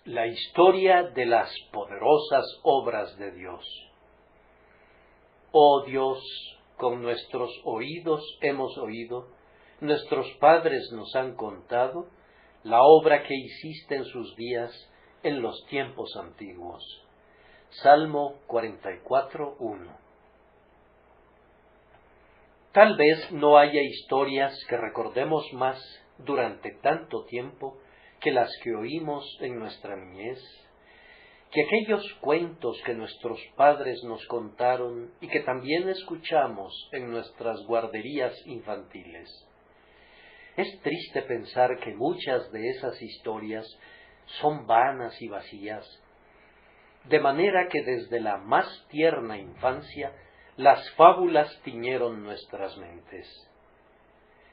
La historia de las poderosas obras de Dios. Oh Dios, con nuestros oídos hemos oído, nuestros padres nos han contado la obra que hiciste en sus días, en los tiempos antiguos. Salmo 44:1. Tal vez no haya historias que recordemos más durante tanto tiempo que las que oímos en nuestra niñez, que aquellos cuentos que nuestros padres nos contaron y que también escuchamos en nuestras guarderías infantiles. Es triste pensar que muchas de esas historias son vanas y vacías, de manera que desde la más tierna infancia las fábulas tiñeron nuestras mentes.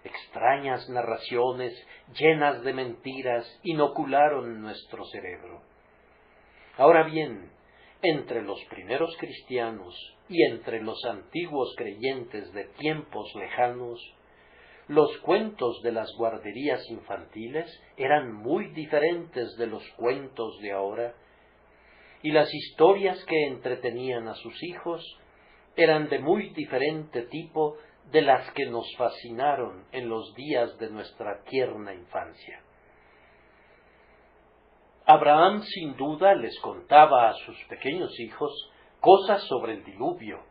Extrañas narraciones llenas de mentiras inocularon nuestro cerebro. Ahora bien, entre los primeros cristianos y entre los antiguos creyentes de tiempos lejanos, los cuentos de las guarderías infantiles eran muy diferentes de los cuentos de ahora, y las historias que entretenían a sus hijos eran de muy diferente tipo de las que nos fascinaron en los días de nuestra tierna infancia. Abraham sin duda les contaba a sus pequeños hijos cosas sobre el diluvio,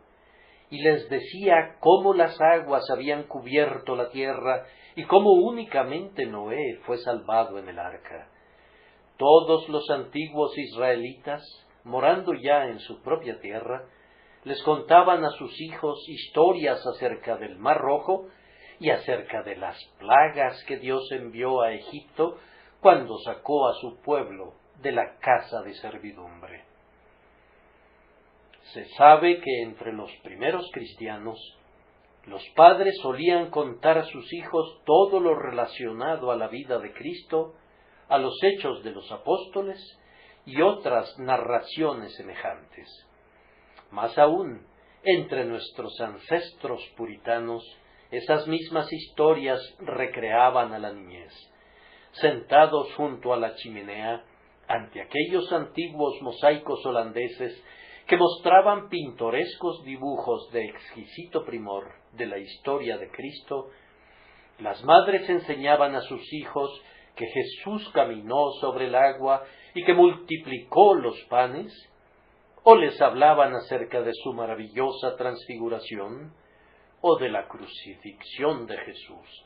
y les decía cómo las aguas habían cubierto la tierra y cómo únicamente Noé fue salvado en el arca. Todos los antiguos israelitas, morando ya en su propia tierra, les contaban a sus hijos historias acerca del Mar Rojo y acerca de las plagas que Dios envió a Egipto cuando sacó a su pueblo de la casa de servidumbre. Se sabe que entre los primeros cristianos, los padres solían contar a sus hijos todo lo relacionado a la vida de Cristo, a los hechos de los apóstoles y otras narraciones semejantes. Más aún, entre nuestros ancestros puritanos, esas mismas historias recreaban a la niñez. Sentados junto a la chimenea, ante aquellos antiguos mosaicos holandeses que mostraban pintorescos dibujos de exquisito primor de la historia de Cristo, las madres enseñaban a sus hijos que Jesús caminó sobre el agua y que multiplicó los panes, o les hablaban acerca de su maravillosa transfiguración, o de la crucifixión de Jesús.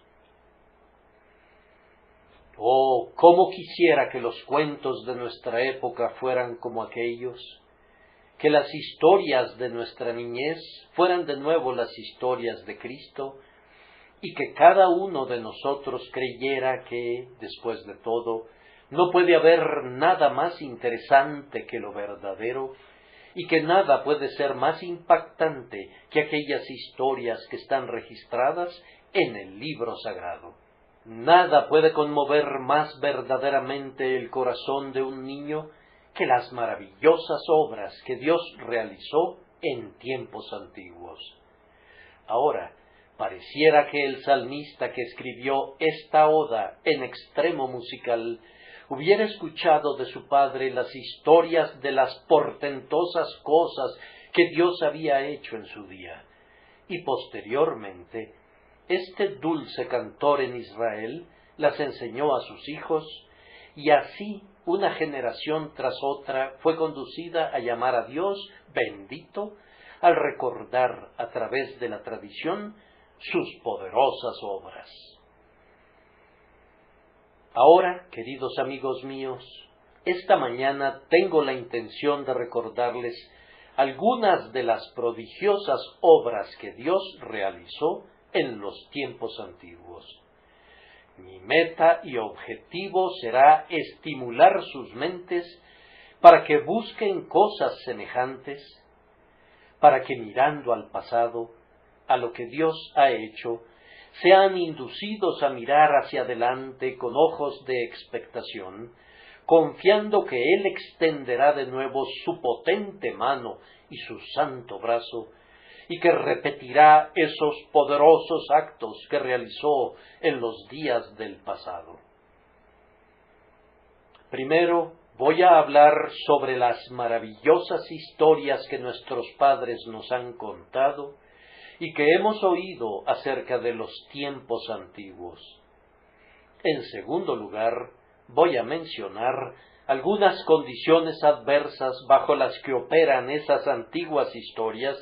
Oh, cómo quisiera que los cuentos de nuestra época fueran como aquellos, que las historias de nuestra niñez fueran de nuevo las historias de Cristo, y que cada uno de nosotros creyera que, después de todo, no puede haber nada más interesante que lo verdadero, y que nada puede ser más impactante que aquellas historias que están registradas en el libro sagrado. Nada puede conmover más verdaderamente el corazón de un niño que las maravillosas obras que Dios realizó en tiempos antiguos. Ahora, pareciera que el salmista que escribió esta oda en extremo musical hubiera escuchado de su padre las historias de las portentosas cosas que Dios había hecho en su día, y posteriormente este dulce cantor en Israel las enseñó a sus hijos, y así una generación tras otra fue conducida a llamar a Dios bendito al recordar a través de la tradición sus poderosas obras. Ahora, queridos amigos míos, esta mañana tengo la intención de recordarles algunas de las prodigiosas obras que Dios realizó en los tiempos antiguos. Mi meta y objetivo será estimular sus mentes para que busquen cosas semejantes, para que mirando al pasado, a lo que Dios ha hecho, sean inducidos a mirar hacia adelante con ojos de expectación, confiando que Él extenderá de nuevo su potente mano y su santo brazo, y que repetirá esos poderosos actos que realizó en los días del pasado. Primero, voy a hablar sobre las maravillosas historias que nuestros padres nos han contado y que hemos oído acerca de los tiempos antiguos. En segundo lugar, voy a mencionar algunas condiciones adversas bajo las que operan esas antiguas historias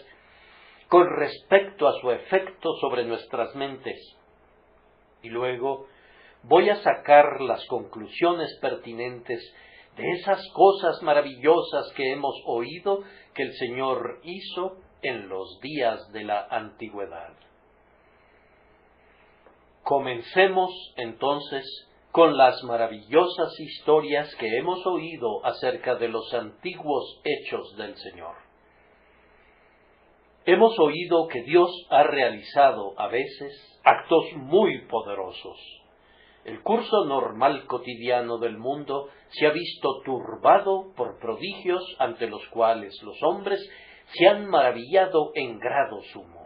con respecto a su efecto sobre nuestras mentes. Y luego voy a sacar las conclusiones pertinentes de esas cosas maravillosas que hemos oído que el Señor hizo en los días de la antigüedad. Comencemos entonces con las maravillosas historias que hemos oído acerca de los antiguos hechos del Señor. Hemos oído que Dios ha realizado a veces actos muy poderosos. El curso normal cotidiano del mundo se ha visto turbado por prodigios ante los cuales los hombres se han maravillado en grado sumo.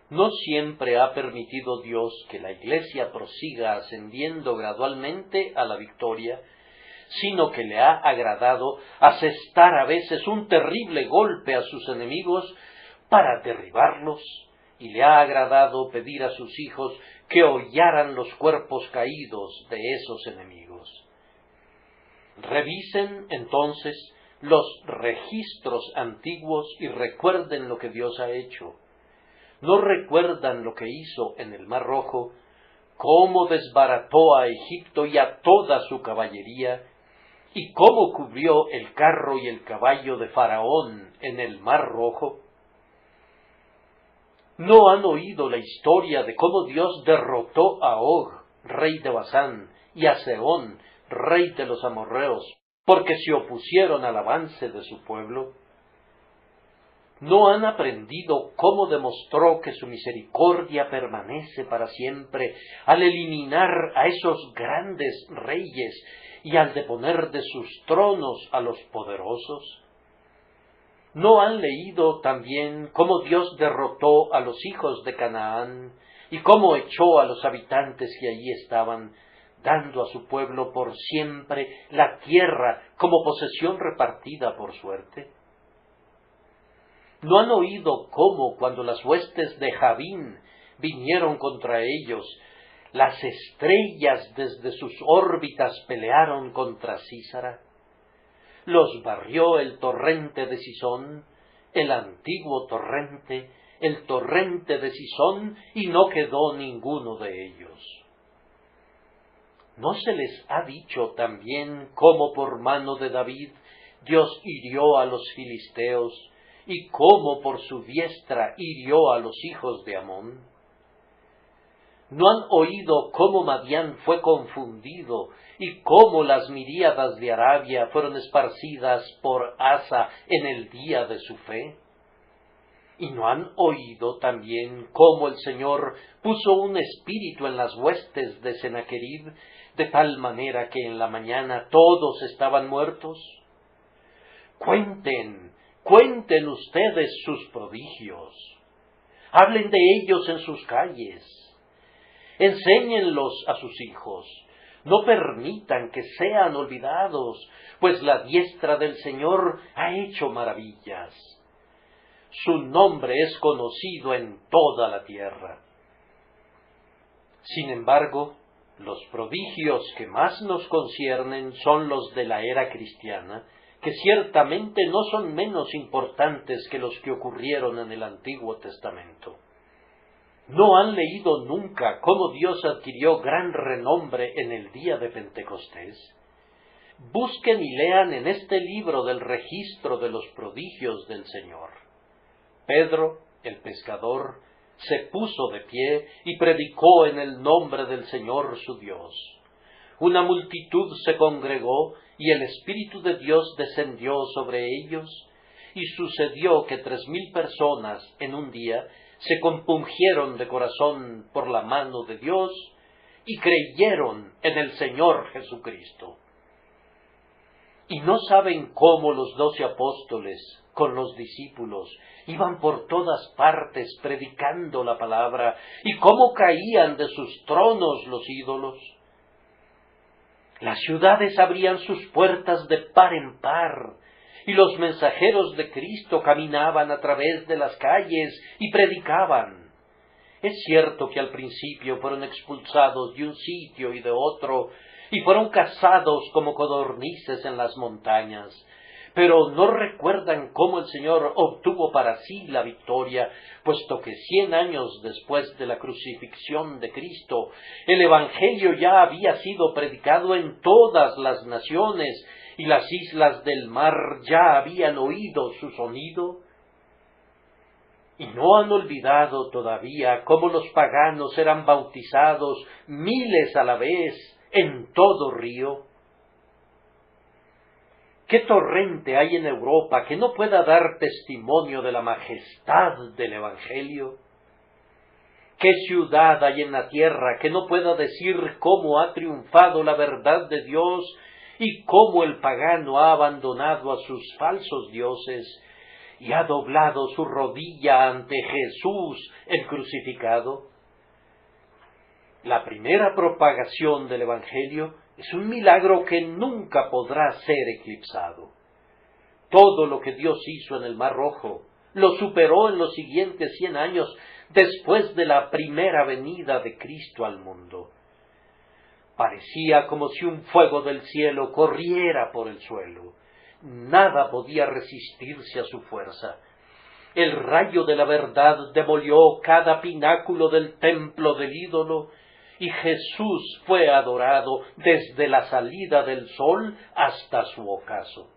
No siempre ha permitido Dios que la Iglesia prosiga ascendiendo gradualmente a la victoria, sino que le ha agradado asestar a veces un terrible golpe a sus enemigos para derribarlos, y le ha agradado pedir a sus hijos que hollaran los cuerpos caídos de esos enemigos. Revisen entonces los registros antiguos y recuerden lo que Dios ha hecho. ¿No recuerdan lo que hizo en el Mar Rojo? Cómo desbarató a Egipto y a toda su caballería, y cómo cubrió el carro y el caballo de Faraón en el Mar Rojo. ¿No han oído la historia de cómo Dios derrotó a Og, rey de Basán, y a Sehón, rey de los amorreos, porque se opusieron al avance de su pueblo? ¿No han aprendido cómo demostró que su misericordia permanece para siempre al eliminar a esos grandes reyes y al deponer de sus tronos a los poderosos? ¿No han leído también cómo Dios derrotó a los hijos de Canaán y cómo echó a los habitantes que allí estaban, dando a su pueblo por siempre la tierra como posesión repartida por suerte? ¿No han oído cómo, cuando las huestes de Javín vinieron contra ellos, las estrellas desde sus órbitas pelearon contra Sísara? Los barrió el torrente de Sisón, el antiguo torrente, el torrente de Sisón, y no quedó ninguno de ellos. ¿No se les ha dicho también cómo por mano de David Dios hirió a los filisteos, y cómo por su diestra hirió a los hijos de Amón? ¿No han oído cómo Madián fue confundido y cómo las miríadas de Arabia fueron esparcidas por Asa en el día de su fe? ¿Y no han oído también cómo el Señor puso un espíritu en las huestes de Sennacherib, de tal manera que en la mañana todos estaban muertos? Cuenten ustedes sus prodigios, hablen de ellos en sus calles, enséñenlos a sus hijos, no permitan que sean olvidados, pues la diestra del Señor ha hecho maravillas. Su nombre es conocido en toda la tierra. Sin embargo, los prodigios que más nos conciernen son los de la era cristiana, que ciertamente no son menos importantes que los que ocurrieron en el Antiguo Testamento. ¿No han leído nunca cómo Dios adquirió gran renombre en el día de Pentecostés? Busquen y lean en este libro del registro de los prodigios del Señor. Pedro, el pescador, se puso de pie y predicó en el nombre del Señor su Dios. Una multitud se congregó y el Espíritu de Dios descendió sobre ellos, y sucedió que 3,000 personas en un día se compungieron de corazón por la mano de Dios y creyeron en el Señor Jesucristo. ¿Y no saben cómo los 12 apóstoles con los discípulos iban por todas partes predicando la palabra, y cómo caían de sus tronos los ídolos? Las ciudades abrían sus puertas de par en par, y los mensajeros de Cristo caminaban a través de las calles y predicaban. Es cierto que al principio fueron expulsados de un sitio y de otro, y fueron cazados como codornices en las montañas, pero no recuerdan cómo el Señor obtuvo para sí la victoria, puesto que 100 años después de la crucifixión de Cristo, el Evangelio ya había sido predicado en todas las naciones, y las islas del mar ya habían oído su sonido. Y no han olvidado todavía cómo los paganos eran bautizados miles a la vez en todo río. ¿Qué torrente hay en Europa que no pueda dar testimonio de la majestad del Evangelio? ¿Qué ciudad hay en la tierra que no pueda decir cómo ha triunfado la verdad de Dios y cómo el pagano ha abandonado a sus falsos dioses y ha doblado su rodilla ante Jesús el crucificado? La primera propagación del Evangelio es un milagro que nunca podrá ser eclipsado. Todo lo que Dios hizo en el Mar Rojo lo superó en los siguientes 100 años después de la primera venida de Cristo al mundo. Parecía como si un fuego del cielo corriera por el suelo. Nada podía resistirse a su fuerza. El rayo de la verdad demolió cada pináculo del templo del ídolo, y Jesús fue adorado desde la salida del sol hasta su ocaso.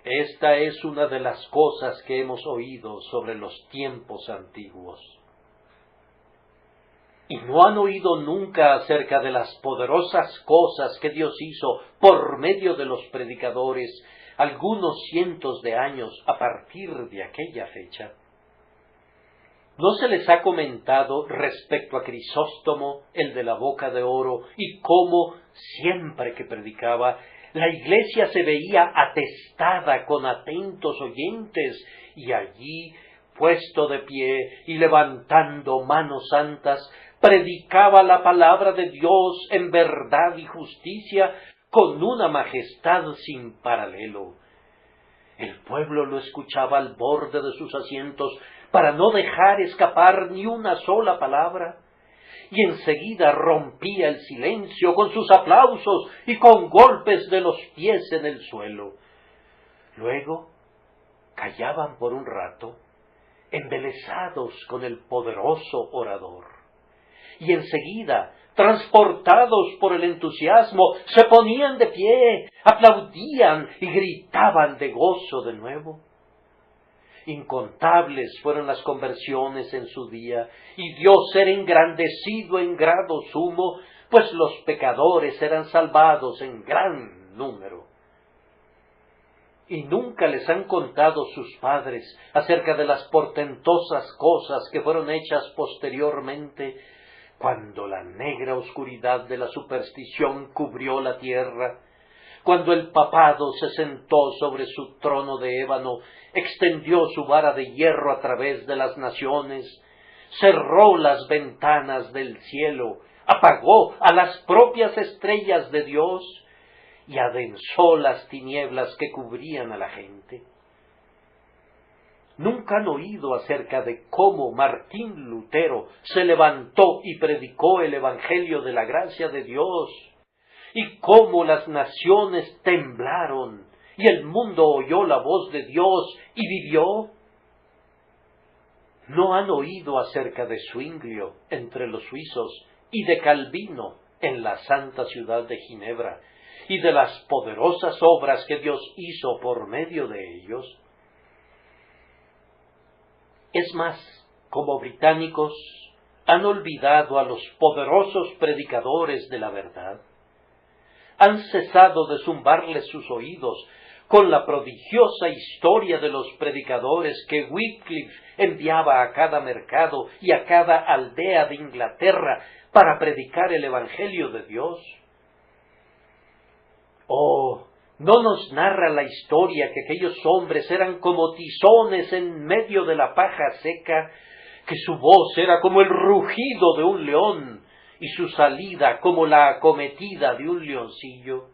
Esta es una de las cosas que hemos oído sobre los tiempos antiguos. ¿Y no han oído nunca acerca de las poderosas cosas que Dios hizo por medio de los predicadores algunos cientos de años a partir de aquella fecha? ¿No se les ha comentado respecto a Crisóstomo, el de la boca de oro, y cómo, siempre que predicaba, la iglesia se veía atestada con atentos oyentes, y allí, puesto de pie y levantando manos santas, predicaba la palabra de Dios en verdad y justicia con una majestad sin paralelo? El pueblo lo escuchaba al borde de sus asientos para no dejar escapar ni una sola palabra, y enseguida rompía el silencio con sus aplausos y con golpes de los pies en el suelo. Luego callaban por un rato, embelesados con el poderoso orador, y enseguida, transportados por el entusiasmo, se ponían de pie, aplaudían y gritaban de gozo de nuevo. Incontables fueron las conversiones en su día, y Dios era engrandecido en grado sumo, pues los pecadores eran salvados en gran número. Y nunca les han contado sus padres acerca de las portentosas cosas que fueron hechas posteriormente, cuando la negra oscuridad de la superstición cubrió la tierra, cuando el papado se sentó sobre su trono de ébano, extendió su vara de hierro a través de las naciones, cerró las ventanas del cielo, apagó a las propias estrellas de Dios y adensó las tinieblas que cubrían a la gente. ¿Nunca han oído acerca de cómo Martín Lutero se levantó y predicó el Evangelio de la gracia de Dios, y cómo las naciones temblaron y el mundo oyó la voz de Dios y vivió? ¿No han oído acerca de Zwinglio entre los suizos y de Calvino en la santa ciudad de Ginebra, y de las poderosas obras que Dios hizo por medio de ellos? Es más, como británicos, han olvidado a los poderosos predicadores de la verdad. Han cesado de zumbarles sus oídos con la prodigiosa historia de los predicadores que Wycliffe enviaba a cada mercado y a cada aldea de Inglaterra para predicar el Evangelio de Dios. Oh, ¿no nos narra la historia que aquellos hombres eran como tizones en medio de la paja seca, que su voz era como el rugido de un león, y su salida como la acometida de un leoncillo.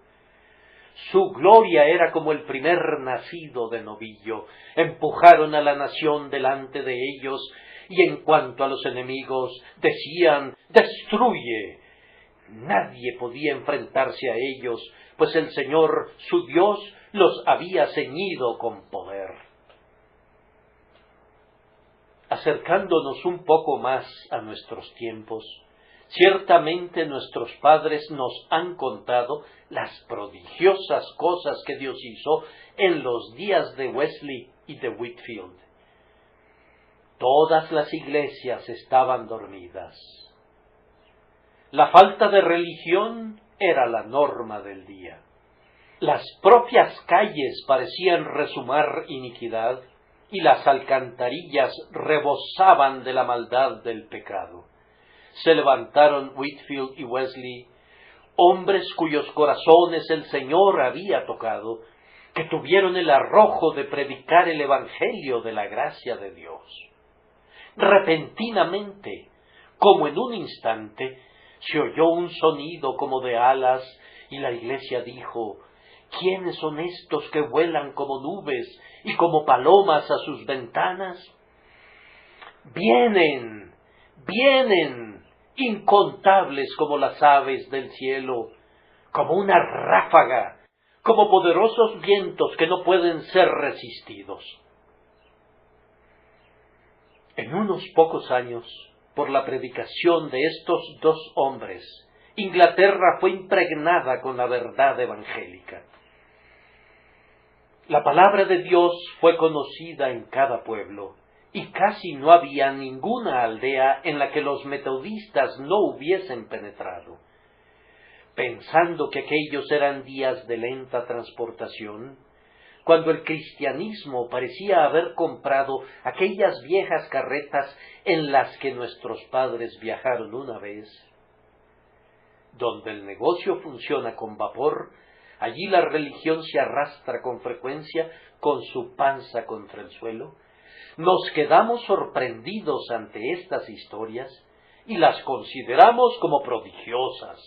Su gloria era como el primer nacido de novillo. Empujaron a la nación delante de ellos, y en cuanto a los enemigos, decían: «¡Destruye!». Nadie podía enfrentarse a ellos, pues el Señor, su Dios, los había ceñido con poder. Acercándonos un poco más a nuestros tiempos, ciertamente nuestros padres nos han contado las prodigiosas cosas que Dios hizo en los días de Wesley y de Whitefield. Todas las iglesias estaban dormidas. La falta de religión era la norma del día. Las propias calles parecían rezumar iniquidad y las alcantarillas rebosaban de la maldad del pecado. Se levantaron Whitefield y Wesley, hombres cuyos corazones el Señor había tocado, que tuvieron el arrojo de predicar el Evangelio de la gracia de Dios. Repentinamente, como en un instante, se oyó un sonido como de alas, y la iglesia dijo: «¿Quiénes son estos que vuelan como nubes y como palomas a sus ventanas?». «Vienen, vienen, incontables como las aves del cielo, como una ráfaga, como poderosos vientos que no pueden ser resistidos». En unos pocos años, por la predicación de estos dos hombres, Inglaterra fue impregnada con la verdad evangélica. La palabra de Dios fue conocida en cada pueblo, y casi no había ninguna aldea en la que los metodistas no hubiesen penetrado. Pensando que aquellos eran días de lenta transportación, cuando el cristianismo parecía haber comprado aquellas viejas carretas en las que nuestros padres viajaron una vez, donde el negocio funciona con vapor, allí la religión se arrastra con frecuencia con su panza contra el suelo, nos quedamos sorprendidos ante estas historias y las consideramos como prodigiosas.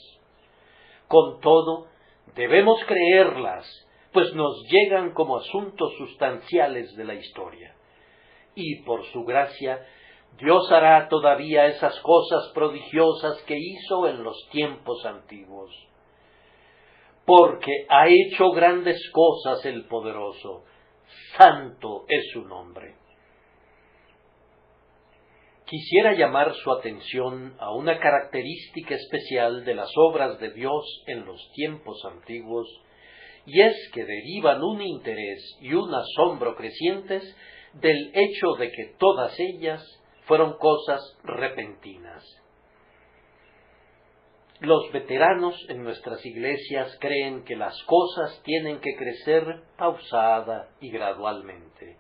Con todo, debemos creerlas, pues nos llegan como asuntos sustanciales de la historia. Y por su gracia, Dios hará todavía esas cosas prodigiosas que hizo en los tiempos antiguos. Porque ha hecho grandes cosas el poderoso, santo es su nombre. Quisiera llamar su atención a una característica especial de las obras de Dios en los tiempos antiguos, y es que derivan un interés y un asombro crecientes del hecho de que todas ellas fueron cosas repentinas. Los veteranos en nuestras iglesias creen que las cosas tienen que crecer pausada y gradualmente.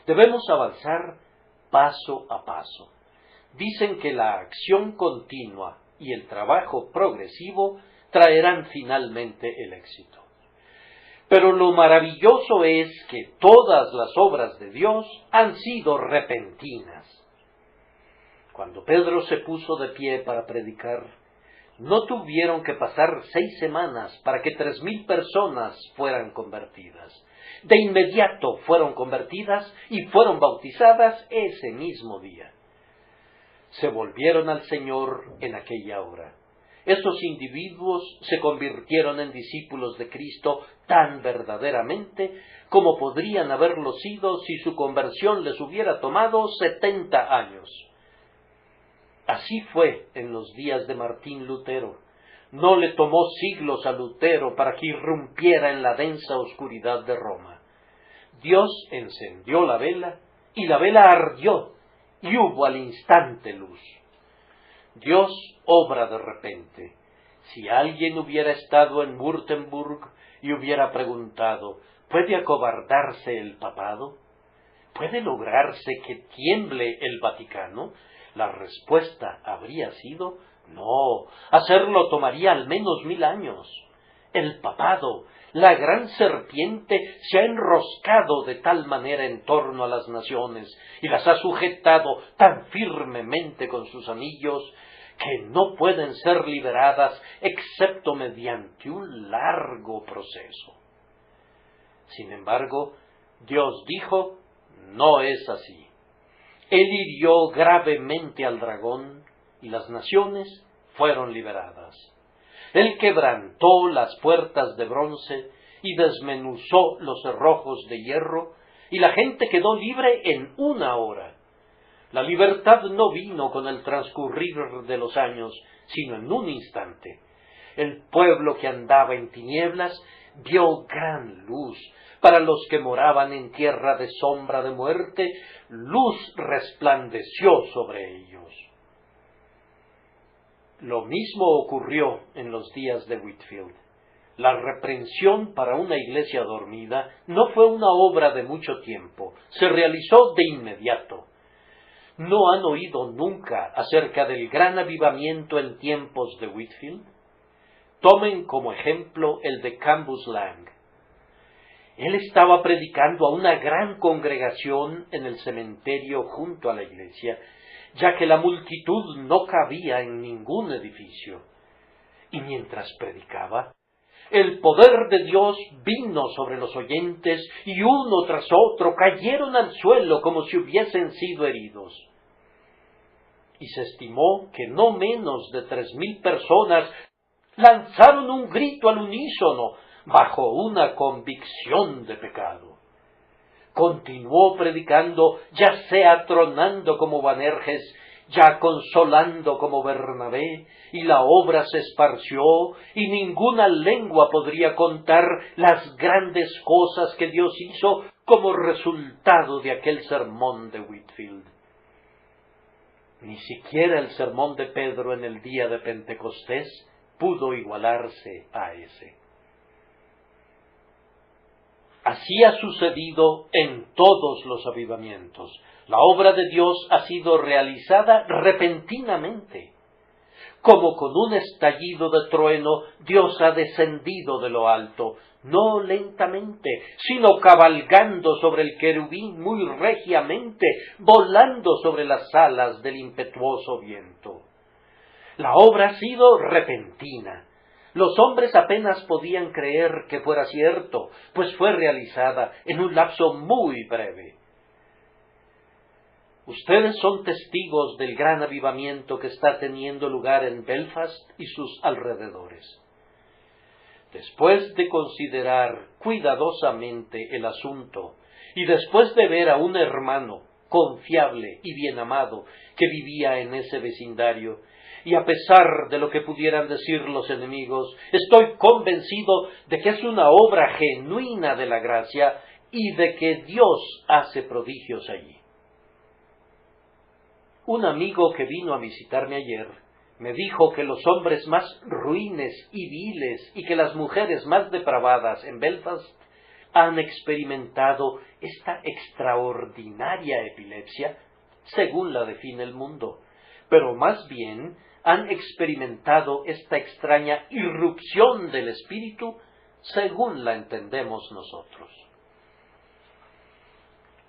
Debemos avanzar paso a paso. Dicen que la acción continua y el trabajo progresivo traerán finalmente el éxito. Pero lo maravilloso es que todas las obras de Dios han sido repentinas. Cuando Pedro se puso de pie para predicar, no tuvieron que pasar 6 semanas para que 3,000 personas fueran convertidas. De inmediato fueron convertidas y fueron bautizadas ese mismo día. Se volvieron al Señor en aquella hora. Estos individuos se convirtieron en discípulos de Cristo tan verdaderamente como podrían haberlo sido si su conversión les hubiera tomado 70 años. Así fue en los días de Martín Lutero. No le tomó siglos a Lutero para que irrumpiera en la densa oscuridad de Roma. Dios encendió la vela y la vela ardió y hubo al instante luz. Dios obra de repente. Si alguien hubiera estado en Württemberg y hubiera preguntado: ¿puede acobardarse el papado? ¿Puede lograrse que tiemble el Vaticano? La respuesta habría sido: no, hacerlo tomaría al menos 1000 años. El papado, la gran serpiente, se ha enroscado de tal manera en torno a las naciones y las ha sujetado tan firmemente con sus anillos que no pueden ser liberadas excepto mediante un largo proceso. Sin embargo, Dios dijo, no es así. Él hirió gravemente al dragón y las naciones fueron liberadas. Él quebrantó las puertas de bronce y desmenuzó los cerrojos de hierro, y la gente quedó libre en 1 hora. La libertad no vino con el transcurrir de los años, sino en un instante. El pueblo que andaba en tinieblas vio gran luz. Para los que moraban en tierra de sombra de muerte, luz resplandeció sobre ellos. Lo mismo ocurrió en los días de Whitefield. La reprensión para una iglesia dormida no fue una obra de mucho tiempo, se realizó de inmediato. ¿No han oído nunca acerca del gran avivamiento en tiempos de Whitefield? Tomen como ejemplo el de Cambus Lang. Él estaba predicando a una gran congregación en el cementerio junto a la iglesia, ya que la multitud no cabía en ningún edificio. Y mientras predicaba, el poder de Dios vino sobre los oyentes y uno tras otro cayeron al suelo como si hubiesen sido heridos. Y se estimó que no menos de 3,000 personas lanzaron un grito al unísono bajo una convicción de pecado. Continuó predicando, ya sea tronando como Boanerges, ya consolando como Bernabé, y la obra se esparció, y ninguna lengua podría contar las grandes cosas que Dios hizo como resultado de aquel sermón de Whitefield. Ni siquiera el sermón de Pedro en el día de Pentecostés pudo igualarse a ese. Así ha sucedido en todos los avivamientos. La obra de Dios ha sido realizada repentinamente. Como con un estallido de trueno, Dios ha descendido de lo alto, no lentamente, sino cabalgando sobre el querubín muy regiamente, volando sobre las alas del impetuoso viento. La obra ha sido repentina. Los hombres apenas podían creer que fuera cierto, pues fue realizada en un lapso muy breve. Ustedes son testigos del gran avivamiento que está teniendo lugar en Belfast y sus alrededores. Después de considerar cuidadosamente el asunto y después de ver a un hermano confiable y bien amado que vivía en ese vecindario, y a pesar de lo que pudieran decir los enemigos, estoy convencido de que es una obra genuina de la gracia y de que Dios hace prodigios allí. Un amigo que vino a visitarme ayer me dijo que los hombres más ruines y viles y que las mujeres más depravadas en Belfast han experimentado esta extraordinaria epilepsia, según la define el mundo, pero más bien han experimentado esta extraña irrupción del espíritu, según la entendemos nosotros.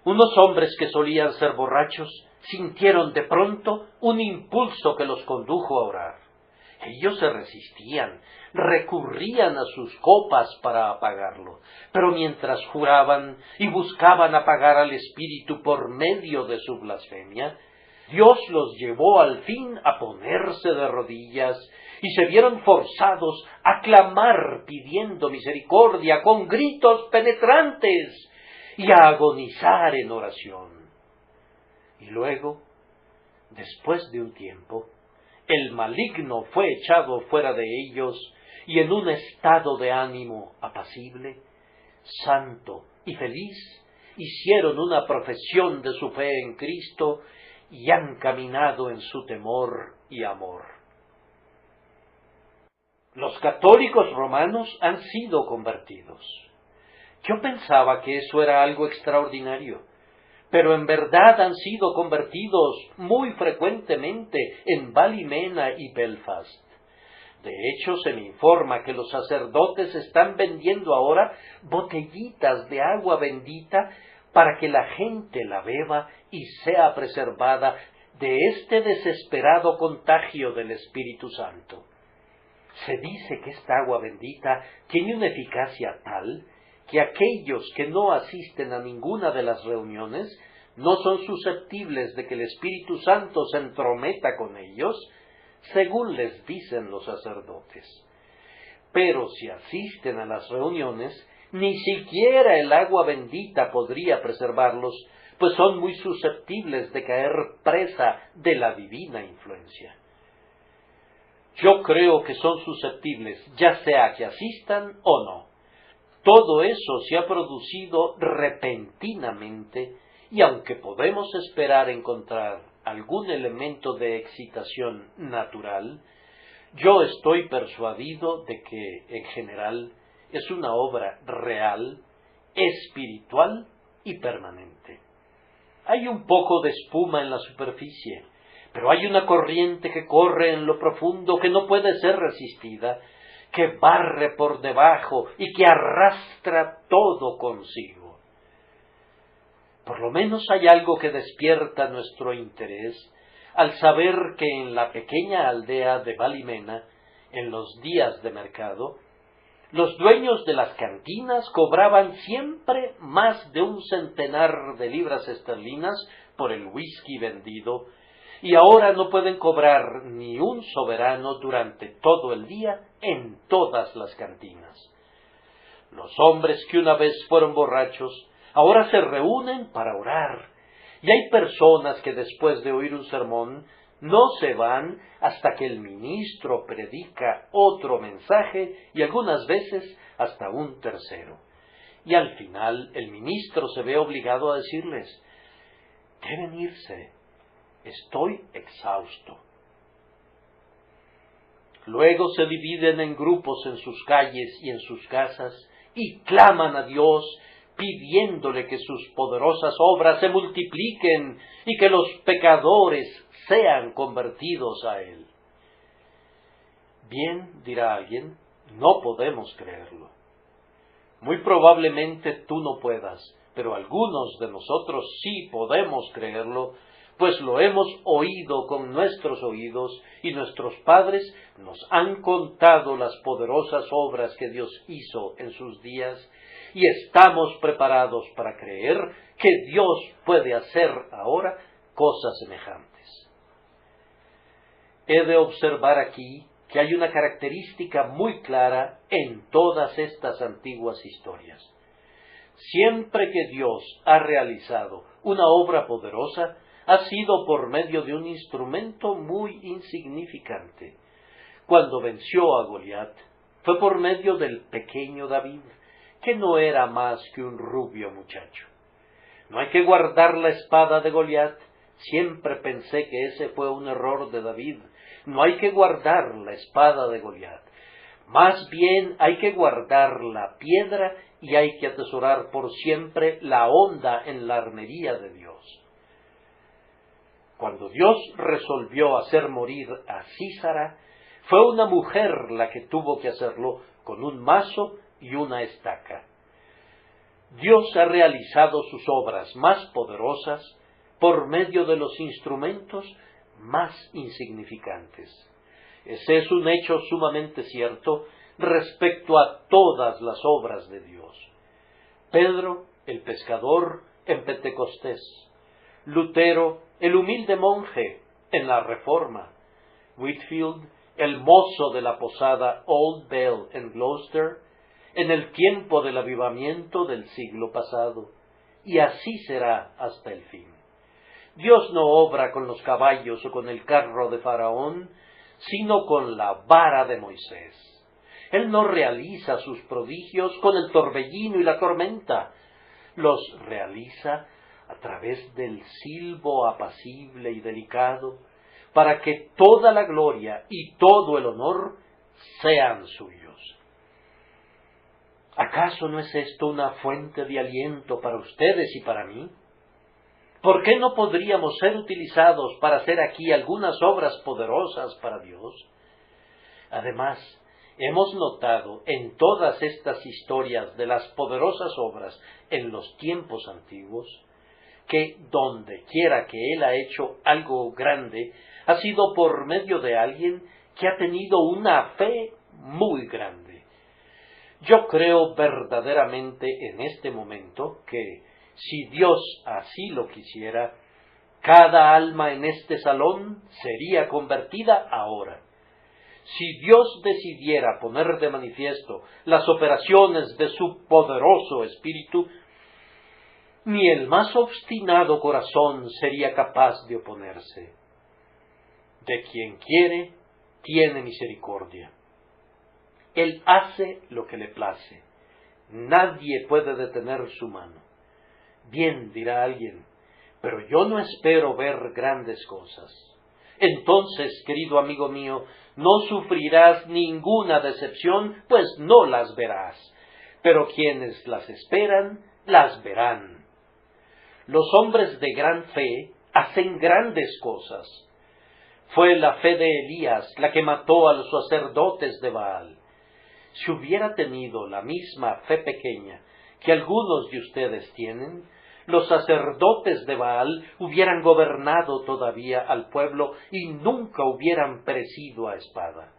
Unos hombres que solían ser borrachos sintieron de pronto un impulso que los condujo a orar. Ellos se resistían, recurrían a sus copas para apagarlo, pero mientras juraban y buscaban apagar al espíritu por medio de su blasfemia, Dios los llevó al fin a ponerse de rodillas y se vieron forzados a clamar pidiendo misericordia con gritos penetrantes y a agonizar en oración. Y luego, después de un tiempo, el maligno fue echado fuera de ellos y en un estado de ánimo apacible, santo y feliz, hicieron una profesión de su fe en Cristo y han caminado en su temor y amor. Los católicos romanos han sido convertidos. Yo pensaba que eso era algo extraordinario, pero en verdad han sido convertidos muy frecuentemente en Ballymena y Belfast. De hecho, se me informa que los sacerdotes están vendiendo ahora botellitas de agua bendita para que la gente la beba y sea preservada de este desesperado contagio del Espíritu Santo. Se dice que esta agua bendita tiene una eficacia tal que aquellos que no asisten a ninguna de las reuniones no son susceptibles de que el Espíritu Santo se entrometa con ellos, según les dicen los sacerdotes. Pero si asisten a las reuniones, ni siquiera el agua bendita podría preservarlos, pues son muy susceptibles de caer presa de la divina influencia. Yo creo que son susceptibles, ya sea que asistan o no. Todo eso se ha producido repentinamente, y aunque podemos esperar encontrar algún elemento de excitación natural, yo estoy persuadido de que, en general, es una obra real, espiritual y permanente. Hay un poco de espuma en la superficie, pero hay una corriente que corre en lo profundo que no puede ser resistida, que barre por debajo y que arrastra todo consigo. Por lo menos hay algo que despierta nuestro interés al saber que en la pequeña aldea de Valimena, en los días de mercado, los dueños de las cantinas cobraban siempre más de 100 de libras esterlinas por el whisky vendido, y ahora no pueden cobrar ni un soberano durante todo el día en todas las cantinas. Los hombres que una vez fueron borrachos, ahora se reúnen para orar, y hay personas que después de oír un sermón no se van hasta que el ministro predica otro mensaje y algunas veces hasta un tercero. Y al final el ministro se ve obligado a decirles: deben irse, estoy exhausto. Luego se dividen en grupos en sus calles y en sus casas y claman a Dios pidiéndole que sus poderosas obras se multipliquen y que los pecadores sean convertidos a Él. Bien, dirá alguien, no podemos creerlo. Muy probablemente tú no puedas, pero algunos de nosotros sí podemos creerlo, pues lo hemos oído con nuestros oídos y nuestros padres nos han contado las poderosas obras que Dios hizo en sus días, y estamos preparados para creer que Dios puede hacer ahora cosas semejantes. He de observar aquí que hay una característica muy clara en todas estas antiguas historias. Siempre que Dios ha realizado una obra poderosa, ha sido por medio de un instrumento muy insignificante. Cuando venció a Goliat, fue por medio del pequeño David, que no era más que un rubio muchacho. No hay que guardar la espada de Goliat. Siempre pensé que ese fue un error de David. No hay que guardar la espada de Goliat. Más bien hay que guardar la piedra y hay que atesorar por siempre la honda en la armería de Dios. Cuando Dios resolvió hacer morir a Sísara, fue una mujer la que tuvo que hacerlo con un mazo y una estaca. Dios ha realizado sus obras más poderosas por medio de los instrumentos más insignificantes. Ese es un hecho sumamente cierto respecto a todas las obras de Dios. Pedro, el pescador, en Pentecostés; Lutero, el humilde monje, en la Reforma; Whitefield, el mozo de la posada Old Bell en Gloucester, en el tiempo del avivamiento del siglo pasado, y así será hasta el fin. Dios no obra con los caballos o con el carro de Faraón, sino con la vara de Moisés. Él no realiza sus prodigios con el torbellino y la tormenta, los realiza a través del silbo apacible y delicado, para que toda la gloria y todo el honor sean suyos. ¿Acaso no es esto una fuente de aliento para ustedes y para mí? ¿Por qué no podríamos ser utilizados para hacer aquí algunas obras poderosas para Dios? Además, hemos notado en todas estas historias de las poderosas obras en los tiempos antiguos, que donde quiera que Él ha hecho algo grande, ha sido por medio de alguien que ha tenido una fe muy grande. Yo creo verdaderamente en este momento que, si Dios así lo quisiera, cada alma en este salón sería convertida ahora. Si Dios decidiera poner de manifiesto las operaciones de su poderoso Espíritu, ni el más obstinado corazón sería capaz de oponerse. De quien quiere, tiene misericordia. Él hace lo que le place. Nadie puede detener su mano. Bien, dirá alguien, pero yo no espero ver grandes cosas. Entonces, querido amigo mío, no sufrirás ninguna decepción, pues no las verás. Pero quienes las esperan, las verán. Los hombres de gran fe hacen grandes cosas. Fue la fe de Elías la que mató a los sacerdotes de Baal. Si hubiera tenido la misma fe pequeña que algunos de ustedes tienen, los sacerdotes de Baal hubieran gobernado todavía al pueblo y nunca hubieran perecido a espada.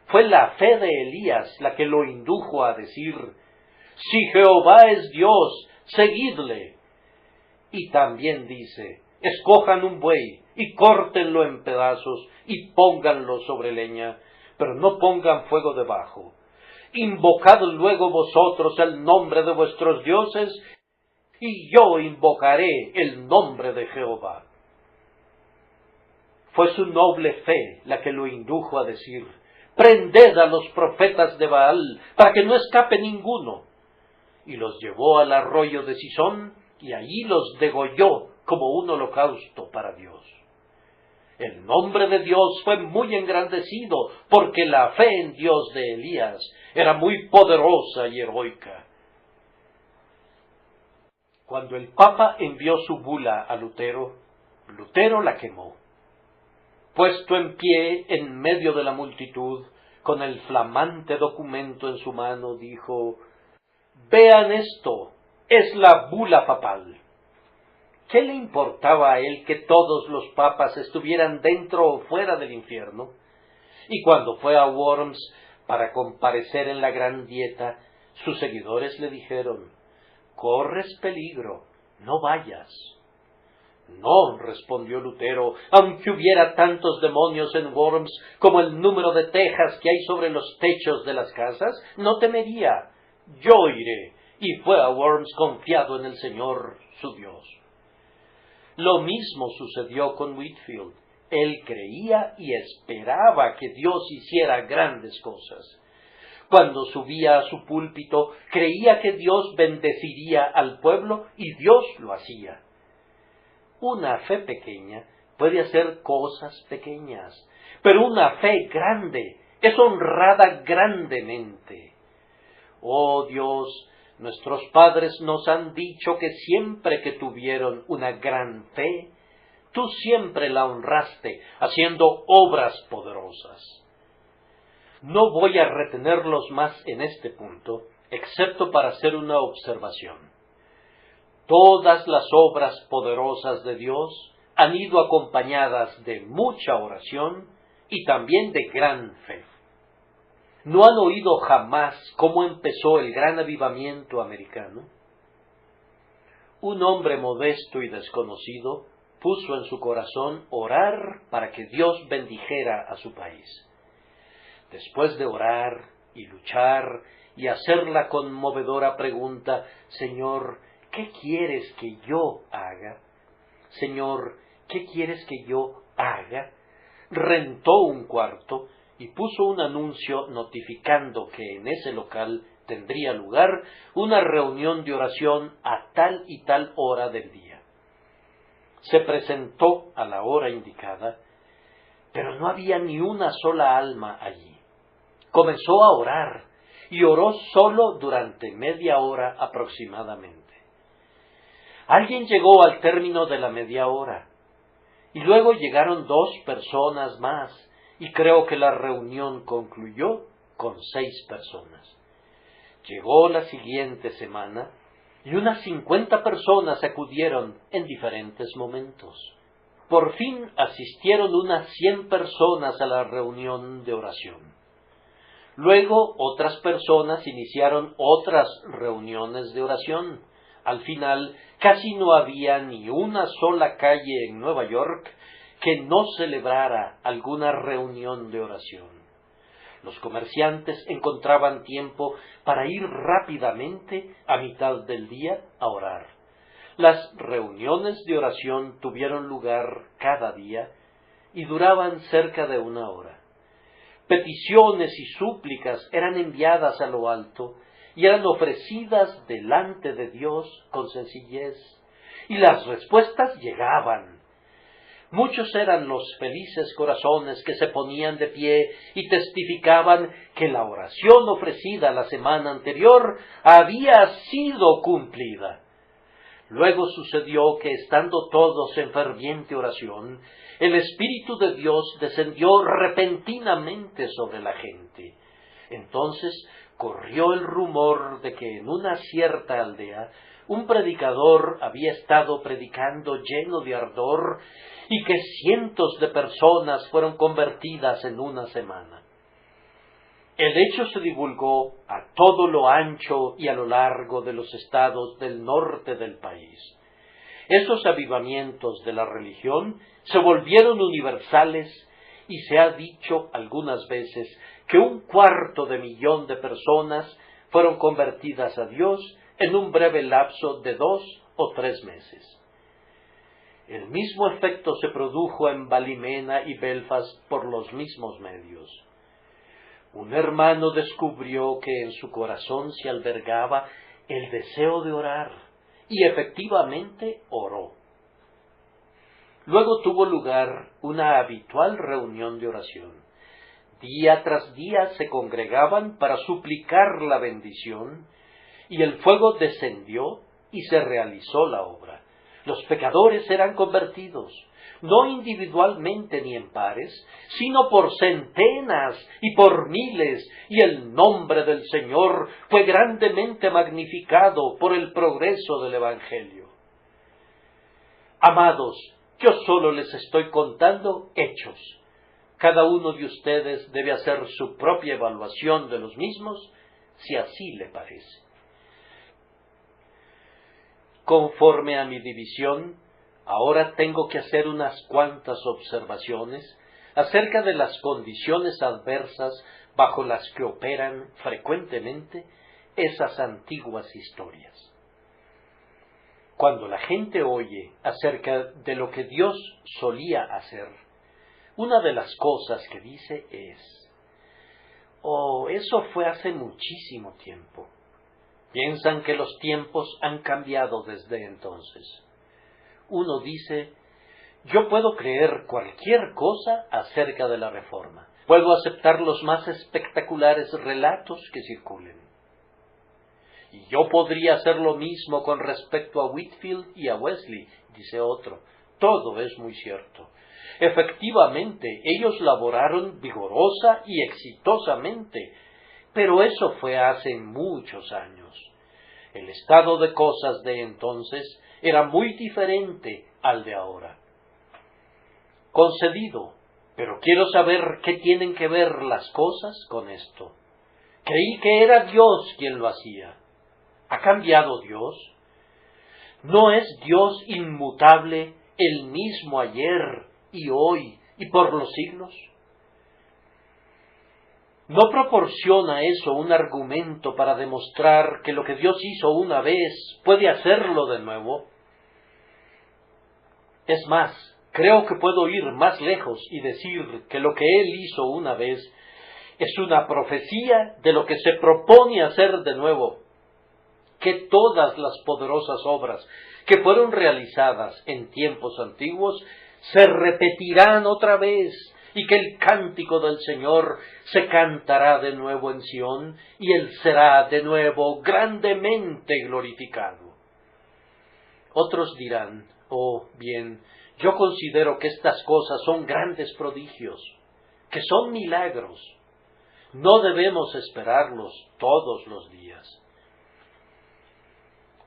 Fue la fe de Elías la que lo indujo a decir: si Jehová es Dios, seguidle. Y también dice: escojan un buey y córtenlo en pedazos y pónganlo sobre leña, pero no pongan fuego debajo. Invocad luego vosotros el nombre de vuestros dioses, y yo invocaré el nombre de Jehová. Fue su noble fe la que lo indujo a decir: prended a los profetas de Baal, para que no escape ninguno. Y los llevó al arroyo de Sisón, y allí los degolló como un holocausto para Dios. El nombre de Dios fue muy engrandecido, porque la fe en Dios de Elías era muy poderosa y heroica. Cuando el Papa envió su bula a Lutero, Lutero la quemó. Puesto en pie en medio de la multitud, con el flamante documento en su mano, dijo: vean esto, es la bula papal. ¿Qué le importaba a él que todos los papas estuvieran dentro o fuera del infierno? Y cuando fue a Worms para comparecer en la gran dieta, sus seguidores le dijeron: corres peligro, no vayas. No, respondió Lutero, aunque hubiera tantos demonios en Worms como el número de tejas que hay sobre los techos de las casas, no temería. Yo iré. Y fue a Worms confiado en el Señor, su Dios. Lo mismo sucedió con Whitefield. Él creía y esperaba que Dios hiciera grandes cosas. Cuando subía a su púlpito, creía que Dios bendeciría al pueblo, y Dios lo hacía. Una fe pequeña puede hacer cosas pequeñas, pero una fe grande es honrada grandemente. Oh Dios, nuestros padres nos han dicho que siempre que tuvieron una gran fe, tú siempre la honraste, haciendo obras poderosas. No voy a retenerlos más en este punto, excepto para hacer una observación. Todas las obras poderosas de Dios han ido acompañadas de mucha oración y también de gran fe. ¿No han oído jamás cómo empezó el gran avivamiento americano? Un hombre modesto y desconocido puso en su corazón orar para que Dios bendijera a su país. Después de orar y luchar y hacer la conmovedora pregunta: Señor, ¿qué quieres que yo haga? Señor, ¿qué quieres que yo haga? Rentó un cuarto y puso un anuncio notificando que en ese local tendría lugar una reunión de oración a tal y tal hora del día. Se presentó a la hora indicada, pero no había ni una sola alma allí. Comenzó a orar y oró solo durante media hora aproximadamente. Alguien llegó al término de la media hora y luego llegaron 2 personas más, y creo que la reunión concluyó con 6 personas. Llegó la siguiente semana y unas 50 personas acudieron en diferentes momentos. Por fin asistieron unas 100 personas a la reunión de oración. Luego otras personas iniciaron otras reuniones de oración. Al final, casi no había ni una sola calle en Nueva York que no celebrara alguna reunión de oración. Los comerciantes encontraban tiempo para ir rápidamente a mitad del día a orar. Las reuniones de oración tuvieron lugar cada día y duraban cerca de 1 hora. Peticiones y súplicas eran enviadas a lo alto y eran ofrecidas delante de Dios con sencillez, y las respuestas llegaban. Muchos eran los felices corazones que se ponían de pie y testificaban que la oración ofrecida la semana anterior había sido cumplida. Luego sucedió que, estando todos en ferviente oración, el Espíritu de Dios descendió repentinamente sobre la gente. Entonces corrió el rumor de que en una cierta aldea un predicador había estado predicando lleno de ardor y que cientos de personas fueron convertidas en una semana. El hecho se divulgó a todo lo ancho y a lo largo de los estados del norte del país. Esos avivamientos de la religión se volvieron universales y se ha dicho algunas veces que 250,000 de personas fueron convertidas a Dios en un breve lapso de 2 o 3 meses. El mismo efecto se produjo en Ballymena y Belfast por los mismos medios. Un hermano descubrió que en su corazón se albergaba el deseo de orar, y efectivamente oró. Luego tuvo lugar una habitual reunión de oración. Día tras día se congregaban para suplicar la bendición, y el fuego descendió y se realizó la obra. Los pecadores eran convertidos, no individualmente ni en pares, sino por centenas y por miles, y el nombre del Señor fue grandemente magnificado por el progreso del Evangelio. Amados, yo solo les estoy contando hechos. Cada uno de ustedes debe hacer su propia evaluación de los mismos, si así le parece. Conforme a mi división, ahora tengo que hacer unas cuantas observaciones acerca de las condiciones adversas bajo las que operan frecuentemente esas antiguas historias. Cuando la gente oye acerca de lo que Dios solía hacer, una de las cosas que dice es: «Oh, eso fue hace muchísimo tiempo». Piensan que los tiempos han cambiado desde entonces. Uno dice: «Yo puedo creer cualquier cosa acerca de la Reforma. Puedo aceptar los más espectaculares relatos que circulen. Y yo podría hacer lo mismo con respecto a Whitefield y a Wesley», dice otro. Todo es muy cierto. Efectivamente, ellos laboraron vigorosa y exitosamente, pero eso fue hace muchos años. El estado de cosas de entonces era muy diferente al de ahora. Concedido, pero quiero saber qué tienen que ver las cosas con esto. Creí que era Dios quien lo hacía. ¿Ha cambiado Dios? ¿No es Dios inmutable, el mismo ayer y hoy y por los siglos? ¿No proporciona eso un argumento para demostrar que lo que Dios hizo una vez puede hacerlo de nuevo? Es más, creo que puedo ir más lejos y decir que lo que Él hizo una vez es una profecía de lo que se propone hacer de nuevo, que todas las poderosas obras que fueron realizadas en tiempos antiguos se repetirán otra vez, y que el cántico del Señor se cantará de nuevo en Sión, y Él será de nuevo grandemente glorificado. Otros dirán: «Oh, bien, yo considero que estas cosas son grandes prodigios, que son milagros. No debemos esperarlos todos los días».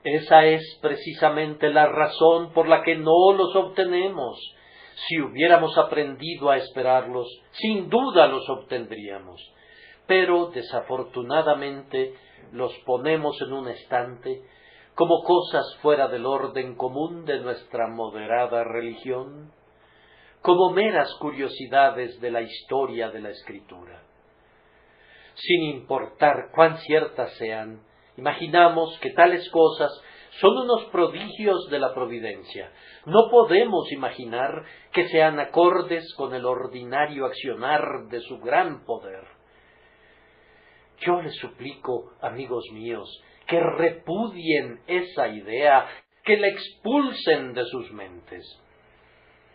Esa es precisamente la razón por la que no los obtenemos. Si hubiéramos aprendido a esperarlos, sin duda los obtendríamos. Pero desafortunadamente los ponemos en un estante como cosas fuera del orden común de nuestra moderada religión, como meras curiosidades de la historia de la Escritura. Sin importar cuán ciertas sean, imaginamos que tales cosas son unos prodigios de la providencia. No podemos imaginar que sean acordes con el ordinario accionar de su gran poder. Yo les suplico, amigos míos, que repudien esa idea, que la expulsen de sus mentes.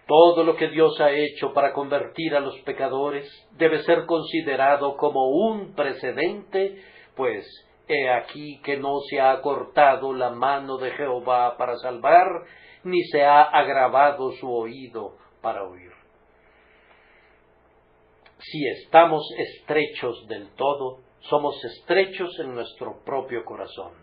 Todo lo que Dios ha hecho para convertir a los pecadores debe ser considerado como un precedente, pues he aquí que no se ha acortado la mano de Jehová para salvar, ni se ha agravado su oído para oír. Si estamos estrechos del todo, somos estrechos en nuestro propio corazón.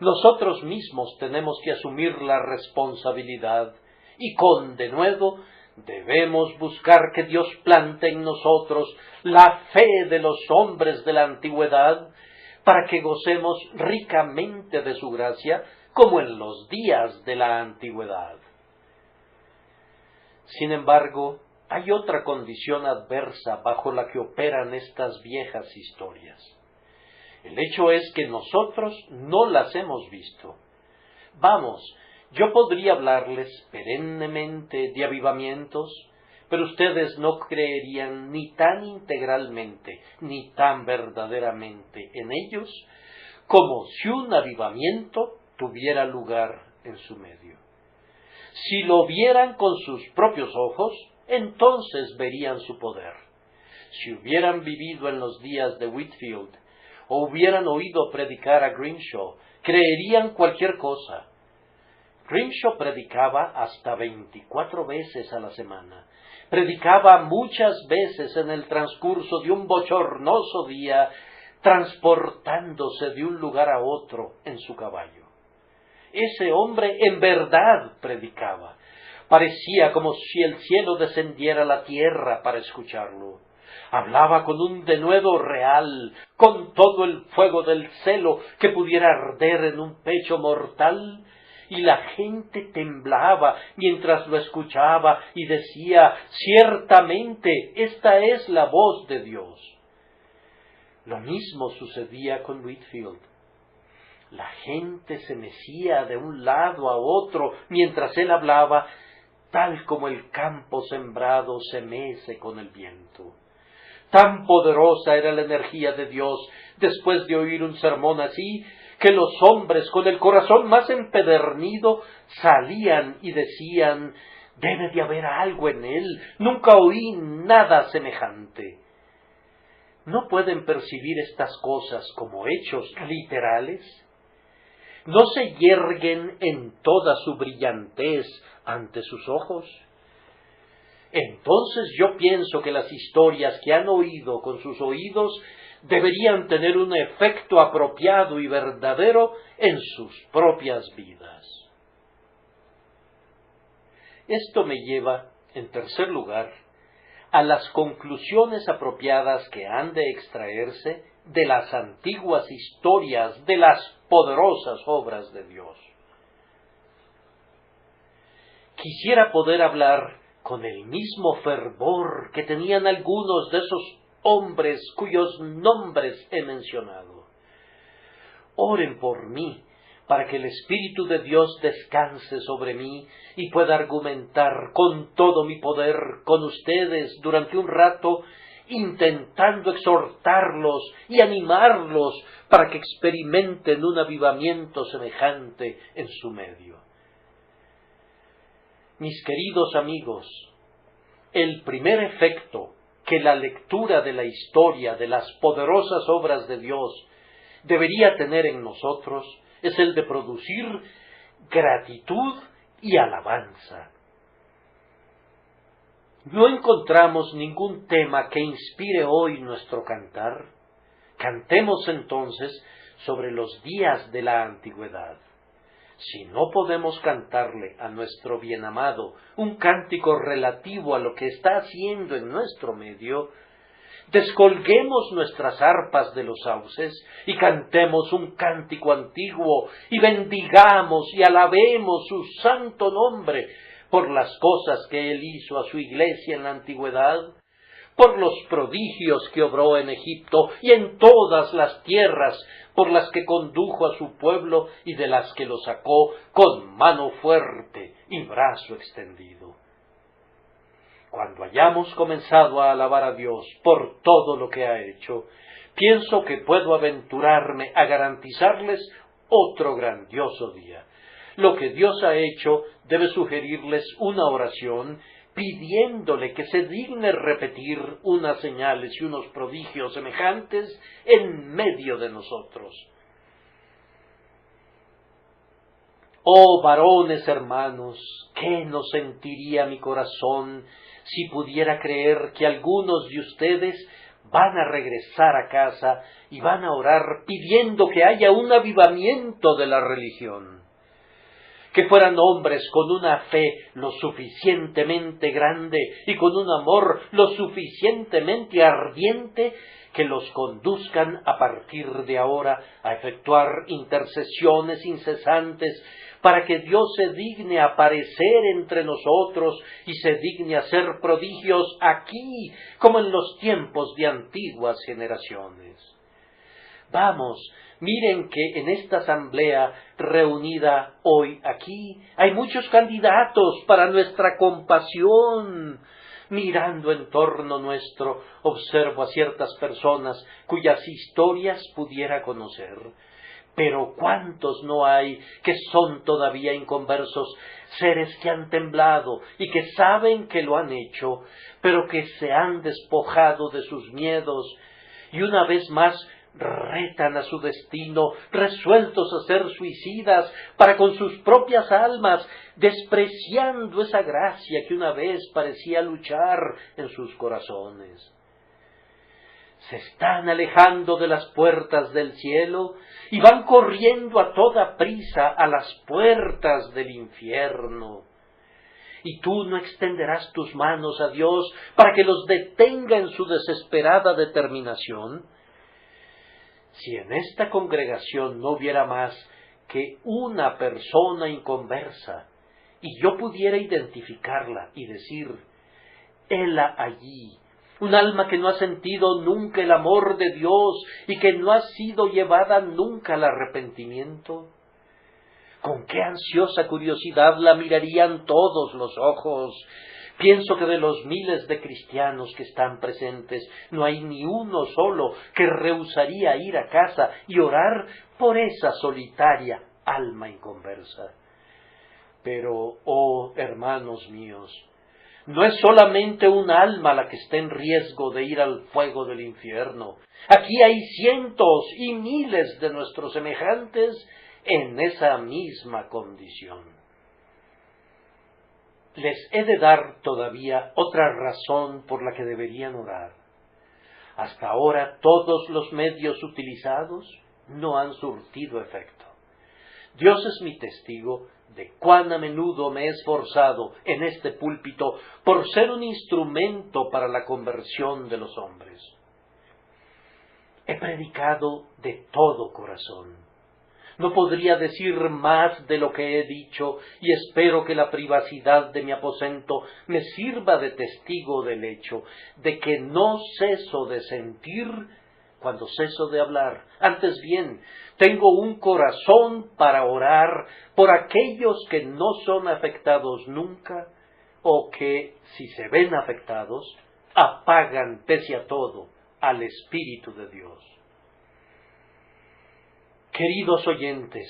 Nosotros mismos tenemos que asumir la responsabilidad y con denuedo debemos buscar que Dios plante en nosotros la fe de los hombres de la antigüedad para que gocemos ricamente de su gracia como en los días de la antigüedad. Sin embargo, hay otra condición adversa bajo la que operan estas viejas historias. El hecho es que nosotros no las hemos visto. Vamos, yo podría hablarles perennemente de avivamientos, pero ustedes no creerían ni tan integralmente, ni tan verdaderamente en ellos, como si un avivamiento tuviera lugar en su medio. Si lo vieran con sus propios ojos, entonces verían su poder. Si hubieran vivido en los días de Whitefield, o hubieran oído predicar a Grimshaw, creerían cualquier cosa. Grimshaw predicaba hasta 24 veces a la semana. Predicaba muchas veces en el transcurso de un bochornoso día, transportándose de un lugar a otro en su caballo. Ese hombre en verdad predicaba. Parecía como si el cielo descendiera a la tierra para escucharlo. Hablaba con un denuedo real, con todo el fuego del celo que pudiera arder en un pecho mortal, y la gente temblaba mientras lo escuchaba y decía, ciertamente, esta es la voz de Dios. Lo mismo sucedía con Whitefield. La gente se mecía de un lado a otro mientras él hablaba, tal como el campo sembrado se mece con el viento. Tan poderosa era la energía de Dios después de oír un sermón así, que los hombres con el corazón más empedernido salían y decían, debe de haber algo en él, nunca oí nada semejante. ¿No pueden percibir estas cosas como hechos literales? ¿No se yerguen en toda su brillantez ante sus ojos? Entonces yo pienso que las historias que han oído con sus oídos deberían tener un efecto apropiado y verdadero en sus propias vidas. Esto me lleva, en tercer lugar, a las conclusiones apropiadas que han de extraerse de las antiguas historias de las poderosas obras de Dios. Quisiera poder hablar con el mismo fervor que tenían algunos de esos hombres cuyos nombres he mencionado. Oren por mí, para que el Espíritu de Dios descanse sobre mí y pueda argumentar con todo mi poder con ustedes durante un rato, intentando exhortarlos y animarlos para que experimenten un avivamiento semejante en su medio. Mis queridos amigos, el primer efecto que la lectura de la historia de las poderosas obras de Dios debería tener en nosotros es el de producir gratitud y alabanza. ¿No encontramos ningún tema que inspire hoy nuestro cantar? Cantemos entonces sobre los días de la antigüedad. Si no podemos cantarle a nuestro bienamado un cántico relativo a lo que está haciendo en nuestro medio, descolguemos nuestras arpas de los sauces y cantemos un cántico antiguo y bendigamos y alabemos su santo nombre por las cosas que él hizo a su iglesia en la antigüedad, por los prodigios que obró en Egipto y en todas las tierras por las que condujo a su pueblo y de las que lo sacó con mano fuerte y brazo extendido. Cuando hayamos comenzado a alabar a Dios por todo lo que ha hecho, pienso que puedo aventurarme a garantizarles otro grandioso día. Lo que Dios ha hecho debe sugerirles una oración pidiéndole que se digne repetir unas señales y unos prodigios semejantes en medio de nosotros. Oh varones hermanos, ¿qué no sentiría mi corazón si pudiera creer que algunos de ustedes van a regresar a casa y van a orar pidiendo que haya un avivamiento de la religión? Que fueran hombres con una fe lo suficientemente grande y con un amor lo suficientemente ardiente que los conduzcan a partir de ahora a efectuar intercesiones incesantes para que Dios se digne aparecer entre nosotros y se digne hacer prodigios aquí como en los tiempos de antiguas generaciones. Vamos, miren que en esta asamblea reunida hoy aquí hay muchos candidatos para nuestra compasión. Mirando en torno nuestro, observo a ciertas personas cuyas historias pudiera conocer. Pero ¿cuántos no hay que son todavía inconversos, seres que han temblado y que saben que lo han hecho, pero que se han despojado de sus miedos y una vez más retan a su destino, resueltos a ser suicidas para con sus propias almas, despreciando esa gracia que una vez parecía luchar en sus corazones? Se están alejando de las puertas del cielo y van corriendo a toda prisa a las puertas del infierno. ¿Y tú no extenderás tus manos a Dios para que los detenga en su desesperada determinación? Si en esta congregación no hubiera más que una persona inconversa, y yo pudiera identificarla y decir, hela allí, un alma que no ha sentido nunca el amor de Dios y que no ha sido llevada nunca al arrepentimiento, con qué ansiosa curiosidad la mirarían todos los ojos. Pienso que de los miles de cristianos que están presentes, no hay ni uno solo que rehusaría ir a casa y orar por esa solitaria alma inconversa. Pero, oh hermanos míos, no es solamente un alma la que está en riesgo de ir al fuego del infierno. Aquí hay cientos y miles de nuestros semejantes en esa misma condición. Les he de dar todavía otra razón por la que deberían orar. Hasta ahora todos los medios utilizados no han surtido efecto. Dios es mi testigo de cuán a menudo me he esforzado en este púlpito por ser un instrumento para la conversión de los hombres. He predicado de todo corazón. No podría decir más de lo que he dicho y espero que la privacidad de mi aposento me sirva de testigo del hecho de que no ceso de sentir cuando ceso de hablar. Antes bien, tengo un corazón para orar por aquellos que no son afectados nunca o que, si se ven afectados, apagan pese a todo al Espíritu de Dios. Queridos oyentes,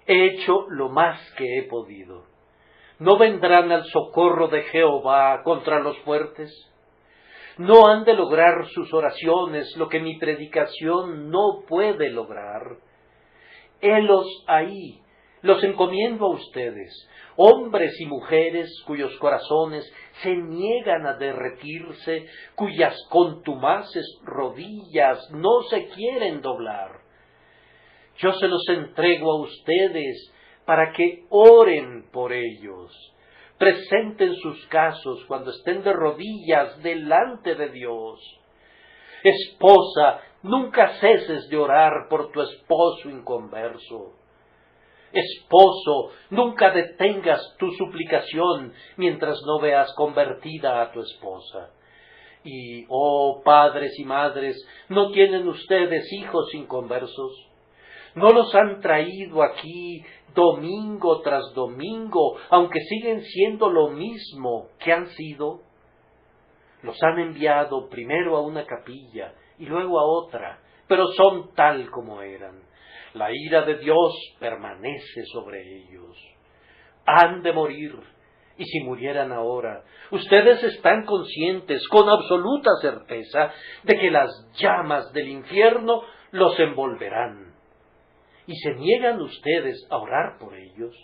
he hecho lo más que he podido. ¿No vendrán al socorro de Jehová contra los fuertes? ¿No han de lograr sus oraciones lo que mi predicación no puede lograr? Helos ahí, los encomiendo a ustedes, hombres y mujeres cuyos corazones se niegan a derretirse, cuyas contumaces rodillas no se quieren doblar. Yo se los entrego a ustedes para que oren por ellos. Presenten sus casos cuando estén de rodillas delante de Dios. Esposa, nunca ceses de orar por tu esposo inconverso. Esposo, nunca detengas tu suplicación mientras no veas convertida a tu esposa. Y, oh padres y madres, ¿no tienen ustedes hijos inconversos? ¿No los han traído aquí domingo tras domingo, aunque siguen siendo lo mismo que han sido? Los han enviado primero a una capilla y luego a otra, pero son tal como eran. La ira de Dios permanece sobre ellos. Han de morir, y si murieran ahora, ustedes están conscientes con absoluta certeza de que las llamas del infierno los envolverán. ¿Y se niegan ustedes a orar por ellos?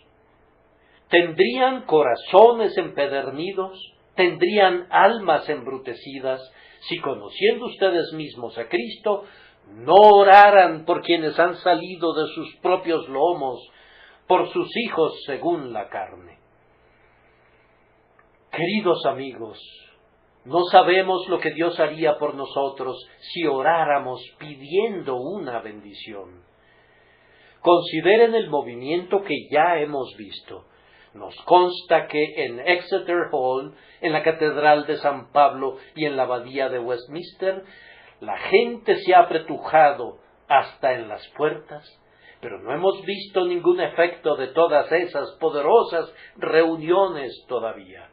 ¿Tendrían corazones empedernidos? ¿Tendrían almas embrutecidas si, conociendo ustedes mismos a Cristo, no oraran por quienes han salido de sus propios lomos, por sus hijos según la carne? Queridos amigos, no sabemos lo que Dios haría por nosotros si oráramos pidiendo una bendición. Consideren el movimiento que ya hemos visto. Nos consta que en Exeter Hall, en la Catedral de San Pablo y en la Abadía de Westminster, la gente se ha apretujado hasta en las puertas, pero no hemos visto ningún efecto de todas esas poderosas reuniones todavía.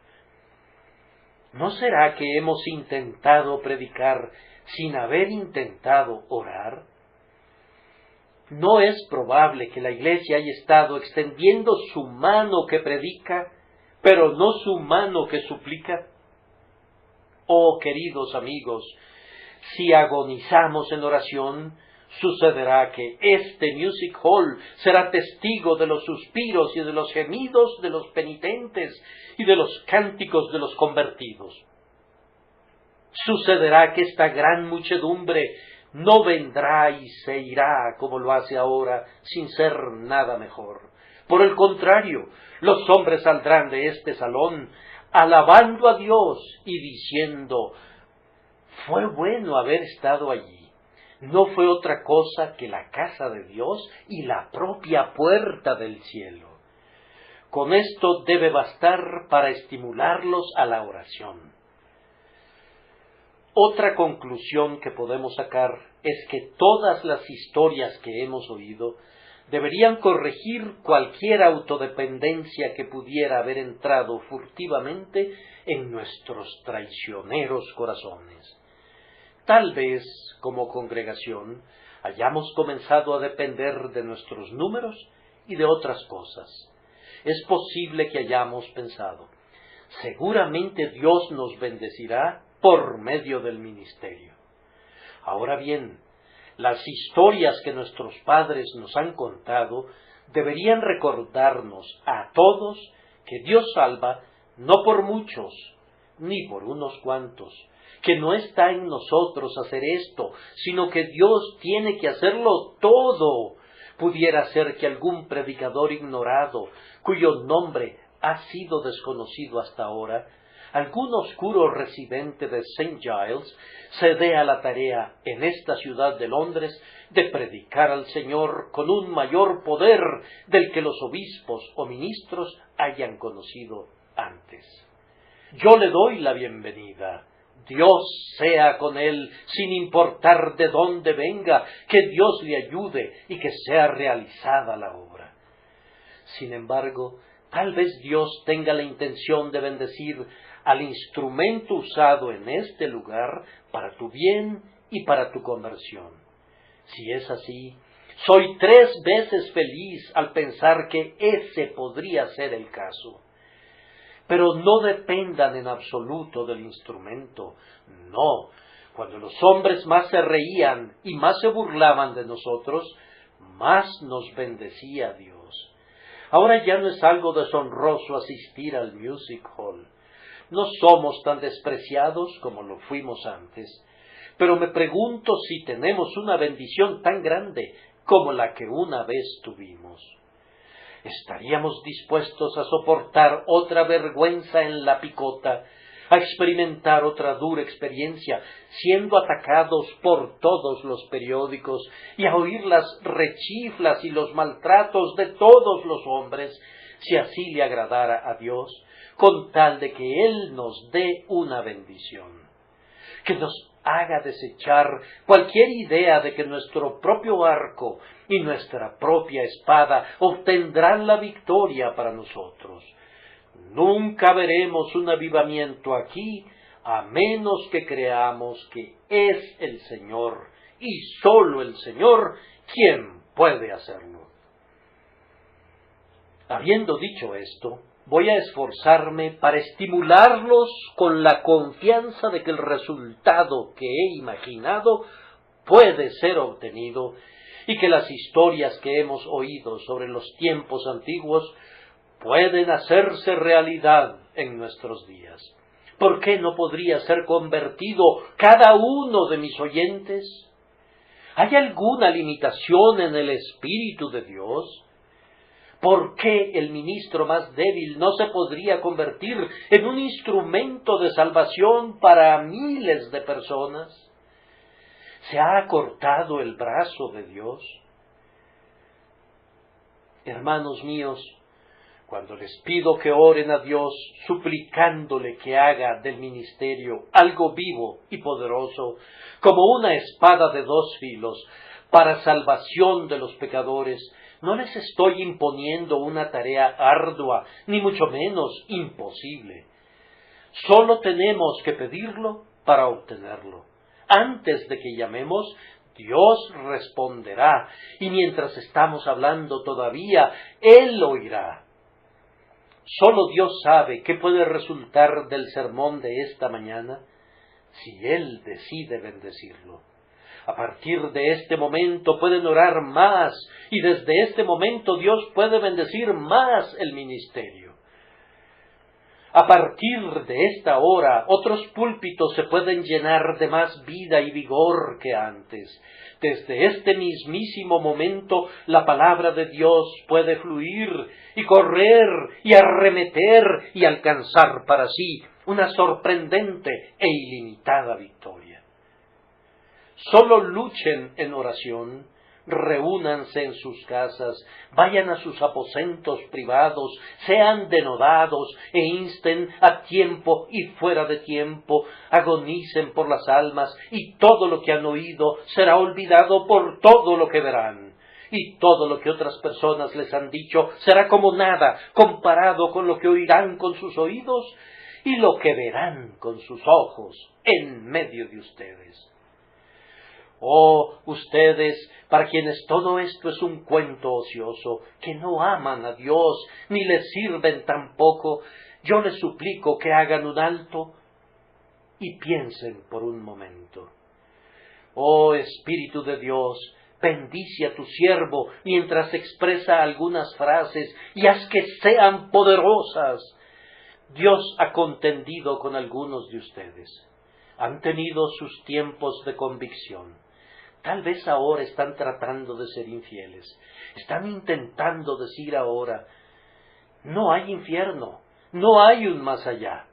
¿No será que hemos intentado predicar sin haber intentado orar? ¿No es probable que la Iglesia haya estado extendiendo su mano que predica, pero no su mano que suplica? Oh, queridos amigos, si agonizamos en oración, sucederá que este Music Hall será testigo de los suspiros y de los gemidos de los penitentes y de los cánticos de los convertidos. Sucederá que esta gran muchedumbre no vendrá y se irá como lo hace ahora sin ser nada mejor. Por el contrario, los hombres saldrán de este salón alabando a Dios y diciendo: fue bueno haber estado allí. No fue otra cosa que la casa de Dios y la propia puerta del cielo. Con esto debe bastar para estimularlos a la oración. Otra conclusión que podemos sacar es que todas las historias que hemos oído deberían corregir cualquier autodependencia que pudiera haber entrado furtivamente en nuestros traicioneros corazones. Tal vez, como congregación, hayamos comenzado a depender de nuestros números y de otras cosas. Es posible que hayamos pensado: seguramente Dios nos bendecirá por medio del ministerio. Ahora bien, las historias que nuestros padres nos han contado deberían recordarnos a todos que Dios salva no por muchos, ni por unos cuantos, que no está en nosotros hacer esto, sino que Dios tiene que hacerlo todo. Pudiera ser que algún predicador ignorado, cuyo nombre ha sido desconocido hasta ahora, algún oscuro residente de St. Giles, se dé a la tarea en esta ciudad de Londres de predicar al Señor con un mayor poder del que los obispos o ministros hayan conocido antes. Yo le doy la bienvenida. Dios sea con él, sin importar de dónde venga, que Dios le ayude y que sea realizada la obra. Sin embargo, tal vez Dios tenga la intención de bendecir al instrumento usado en este lugar para tu bien y para tu conversión. Si es así, soy 3 veces feliz al pensar que ese podría ser el caso. Pero no dependan en absoluto del instrumento. No, cuando los hombres más se reían y más se burlaban de nosotros, más nos bendecía Dios. Ahora ya no es algo deshonroso asistir al Music Hall. No somos tan despreciados como lo fuimos antes, pero me pregunto si tenemos una bendición tan grande como la que una vez tuvimos. ¿Estaríamos dispuestos a soportar otra vergüenza en la picota, a experimentar otra dura experiencia, siendo atacados por todos los periódicos y a oír las rechiflas y los maltratos de todos los hombres, si así le agradara a Dios, con tal de que Él nos dé una bendición, que nos haga desechar cualquier idea de que nuestro propio arco y nuestra propia espada obtendrán la victoria para nosotros? Nunca veremos un avivamiento aquí, a menos que creamos que es el Señor, y sólo el Señor, quien puede hacerlo. Habiendo dicho esto, voy a esforzarme para estimularlos con la confianza de que el resultado que he imaginado puede ser obtenido y que las historias que hemos oído sobre los tiempos antiguos pueden hacerse realidad en nuestros días. ¿Por qué no podría ser convertido cada uno de mis oyentes? ¿Hay alguna limitación en el Espíritu de Dios? ¿Por qué el ministro más débil no se podría convertir en un instrumento de salvación para miles de personas? ¿Se ha acortado el brazo de Dios? Hermanos míos, cuando les pido que oren a Dios, suplicándole que haga del ministerio algo vivo y poderoso, como una espada de dos filos, para salvación de los pecadores, no les estoy imponiendo una tarea ardua, ni mucho menos imposible. Solo tenemos que pedirlo para obtenerlo. Antes de que llamemos, Dios responderá, y mientras estamos hablando todavía, Él oirá. Solo Dios sabe qué puede resultar del sermón de esta mañana, si Él decide bendecirlo. A partir de este momento pueden orar más, y desde este momento Dios puede bendecir más el ministerio. A partir de esta hora, otros púlpitos se pueden llenar de más vida y vigor que antes. Desde este mismísimo momento, la palabra de Dios puede fluir y correr y arremeter y alcanzar para sí una sorprendente e ilimitada victoria. Solo luchen en oración, reúnanse en sus casas, vayan a sus aposentos privados, sean denodados e insten a tiempo y fuera de tiempo, agonicen por las almas y todo lo que han oído será olvidado por todo lo que verán. Y todo lo que otras personas les han dicho será como nada comparado con lo que oirán con sus oídos y lo que verán con sus ojos en medio de ustedes. Oh, ustedes, para quienes todo esto es un cuento ocioso, que no aman a Dios, ni le sirven tampoco, yo les suplico que hagan un alto y piensen por un momento. Oh, Espíritu de Dios, bendice a tu siervo mientras expresa algunas frases y haz que sean poderosas. Dios ha contendido con algunos de ustedes. Han tenido sus tiempos de convicción. Tal vez ahora están tratando de ser infieles. Están intentando decir ahora, no hay infierno, no hay un más allá.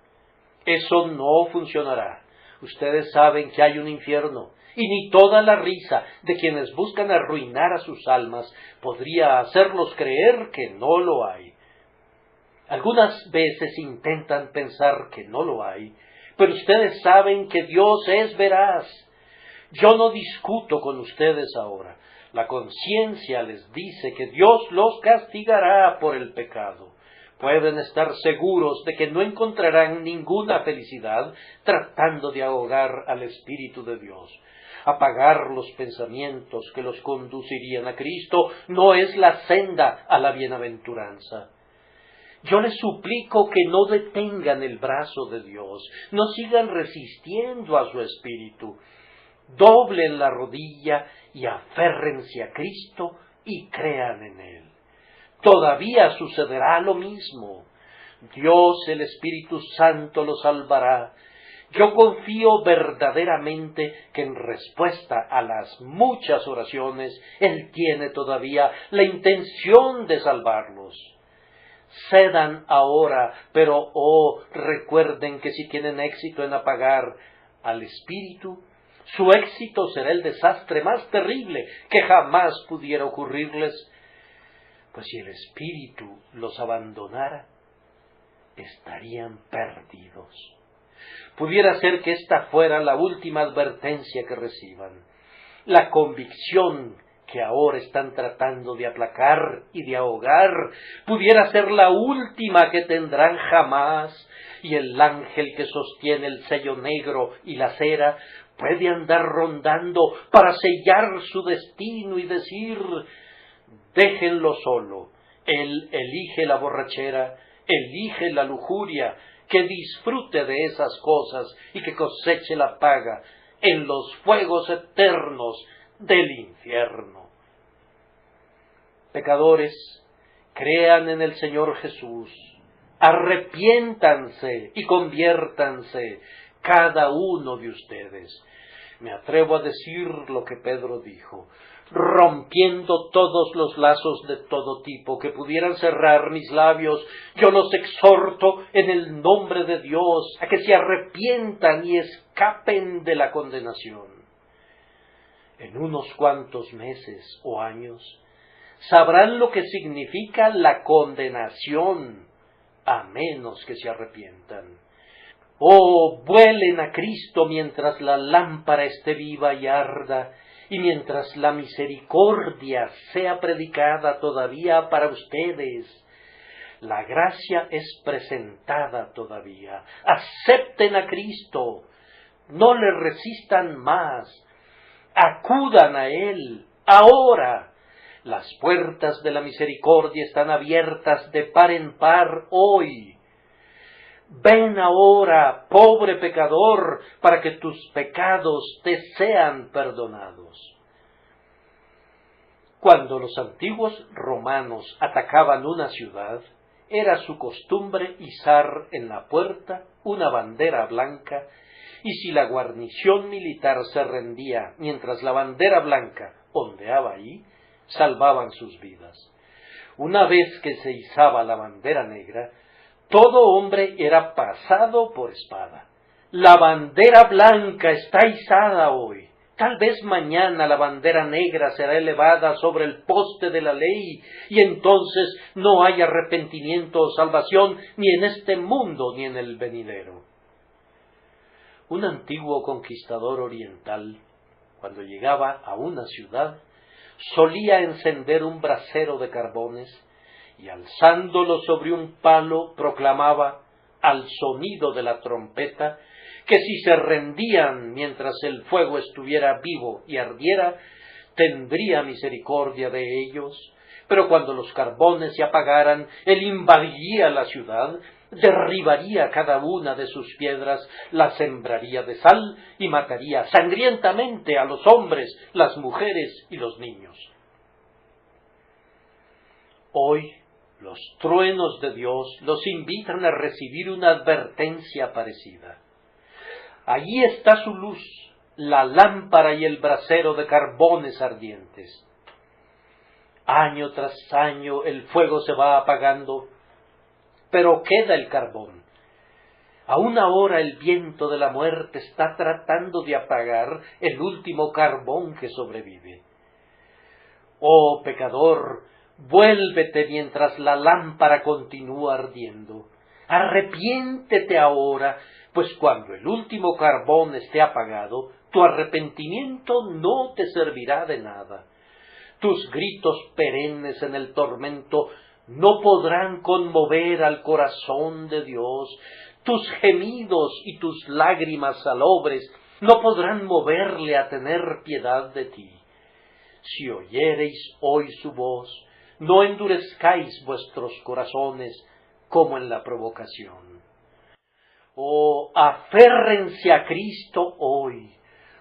Eso no funcionará. Ustedes saben que hay un infierno, y ni toda la risa de quienes buscan arruinar a sus almas podría hacerlos creer que no lo hay. Algunas veces intentan pensar que no lo hay, pero ustedes saben que Dios es veraz. Yo no discuto con ustedes ahora. La conciencia les dice que Dios los castigará por el pecado. Pueden estar seguros de que no encontrarán ninguna felicidad tratando de ahogar al Espíritu de Dios. Apagar los pensamientos que los conducirían a Cristo no es la senda a la bienaventuranza. Yo les suplico que no detengan el brazo de Dios, no sigan resistiendo a su Espíritu. Doblen la rodilla y aférrense a Cristo y crean en Él. Todavía sucederá lo mismo. Dios, el Espíritu Santo, los salvará. Yo confío verdaderamente que en respuesta a las muchas oraciones, Él tiene todavía la intención de salvarlos. Cedan ahora, pero recuerden que si tienen éxito en apagar al espíritu, su éxito será el desastre más terrible que jamás pudiera ocurrirles, pues si el espíritu los abandonara, estarían perdidos. Pudiera ser que esta fuera la última advertencia que reciban, la convicción que ahora están tratando de aplacar y de ahogar, pudiera ser la última que tendrán jamás, y el ángel que sostiene el sello negro y la cera puede andar rondando para sellar su destino y decir: déjenlo solo, él elige la borrachera, elige la lujuria, que disfrute de esas cosas y que coseche la paga en los fuegos eternos del infierno. Pecadores, crean en el Señor Jesús, arrepiéntanse y conviértanse cada uno de ustedes. Me atrevo a decir lo que Pedro dijo: rompiendo todos los lazos de todo tipo que pudieran cerrar mis labios, yo los exhorto en el nombre de Dios a que se arrepientan y escapen de la condenación. En unos cuantos meses o años sabrán lo que significa la condenación, a menos que se arrepientan. Oh, vuelen a Cristo mientras la lámpara esté viva y arda, y mientras la misericordia sea predicada todavía para ustedes. La gracia es presentada todavía. Acepten a Cristo, no le resistan más, acudan a Él ahora. Las puertas de la misericordia están abiertas de par en par hoy. Ven ahora, pobre pecador, para que tus pecados te sean perdonados. Cuando los antiguos romanos atacaban una ciudad, era su costumbre izar en la puerta una bandera blanca, y si la guarnición militar se rendía mientras la bandera blanca ondeaba ahí, salvaban sus vidas. Una vez que se izaba la bandera negra, todo hombre era pasado por espada. La bandera blanca está izada hoy. Tal vez mañana la bandera negra será elevada sobre el poste de la ley, y entonces no hay arrepentimiento o salvación ni en este mundo ni en el venidero. Un antiguo conquistador oriental, cuando llegaba a una ciudad, solía encender un brasero de carbones y alzándolo sobre un palo proclamaba, al sonido de la trompeta, que si se rendían mientras el fuego estuviera vivo y ardiera, tendría misericordia de ellos, pero cuando los carbones se apagaran, él invadiría la ciudad, derribaría cada una de sus piedras, la sembraría de sal y mataría sangrientamente a los hombres, las mujeres y los niños. Hoy, los truenos de Dios los invitan a recibir una advertencia parecida. Allí está su luz, la lámpara y el brasero de carbones ardientes. Año tras año el fuego se va apagando, pero queda el carbón. Aún ahora el viento de la muerte está tratando de apagar el último carbón que sobrevive. Oh pecador, vuélvete mientras la lámpara continúa ardiendo. Arrepiéntete ahora, pues cuando el último carbón esté apagado, tu arrepentimiento no te servirá de nada. Tus gritos perennes en el tormento no podrán conmover al corazón de Dios. Tus gemidos y tus lágrimas salobres no podrán moverle a tener piedad de ti. Si oyereis hoy su voz, no endurezcáis vuestros corazones como en la provocación. Oh, aférrense a Cristo hoy,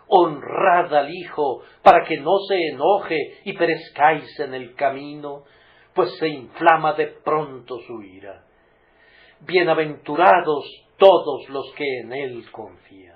honrad al Hijo, para que no se enoje y perezcáis en el camino, pues se inflama de pronto su ira. Bienaventurados todos los que en Él confían.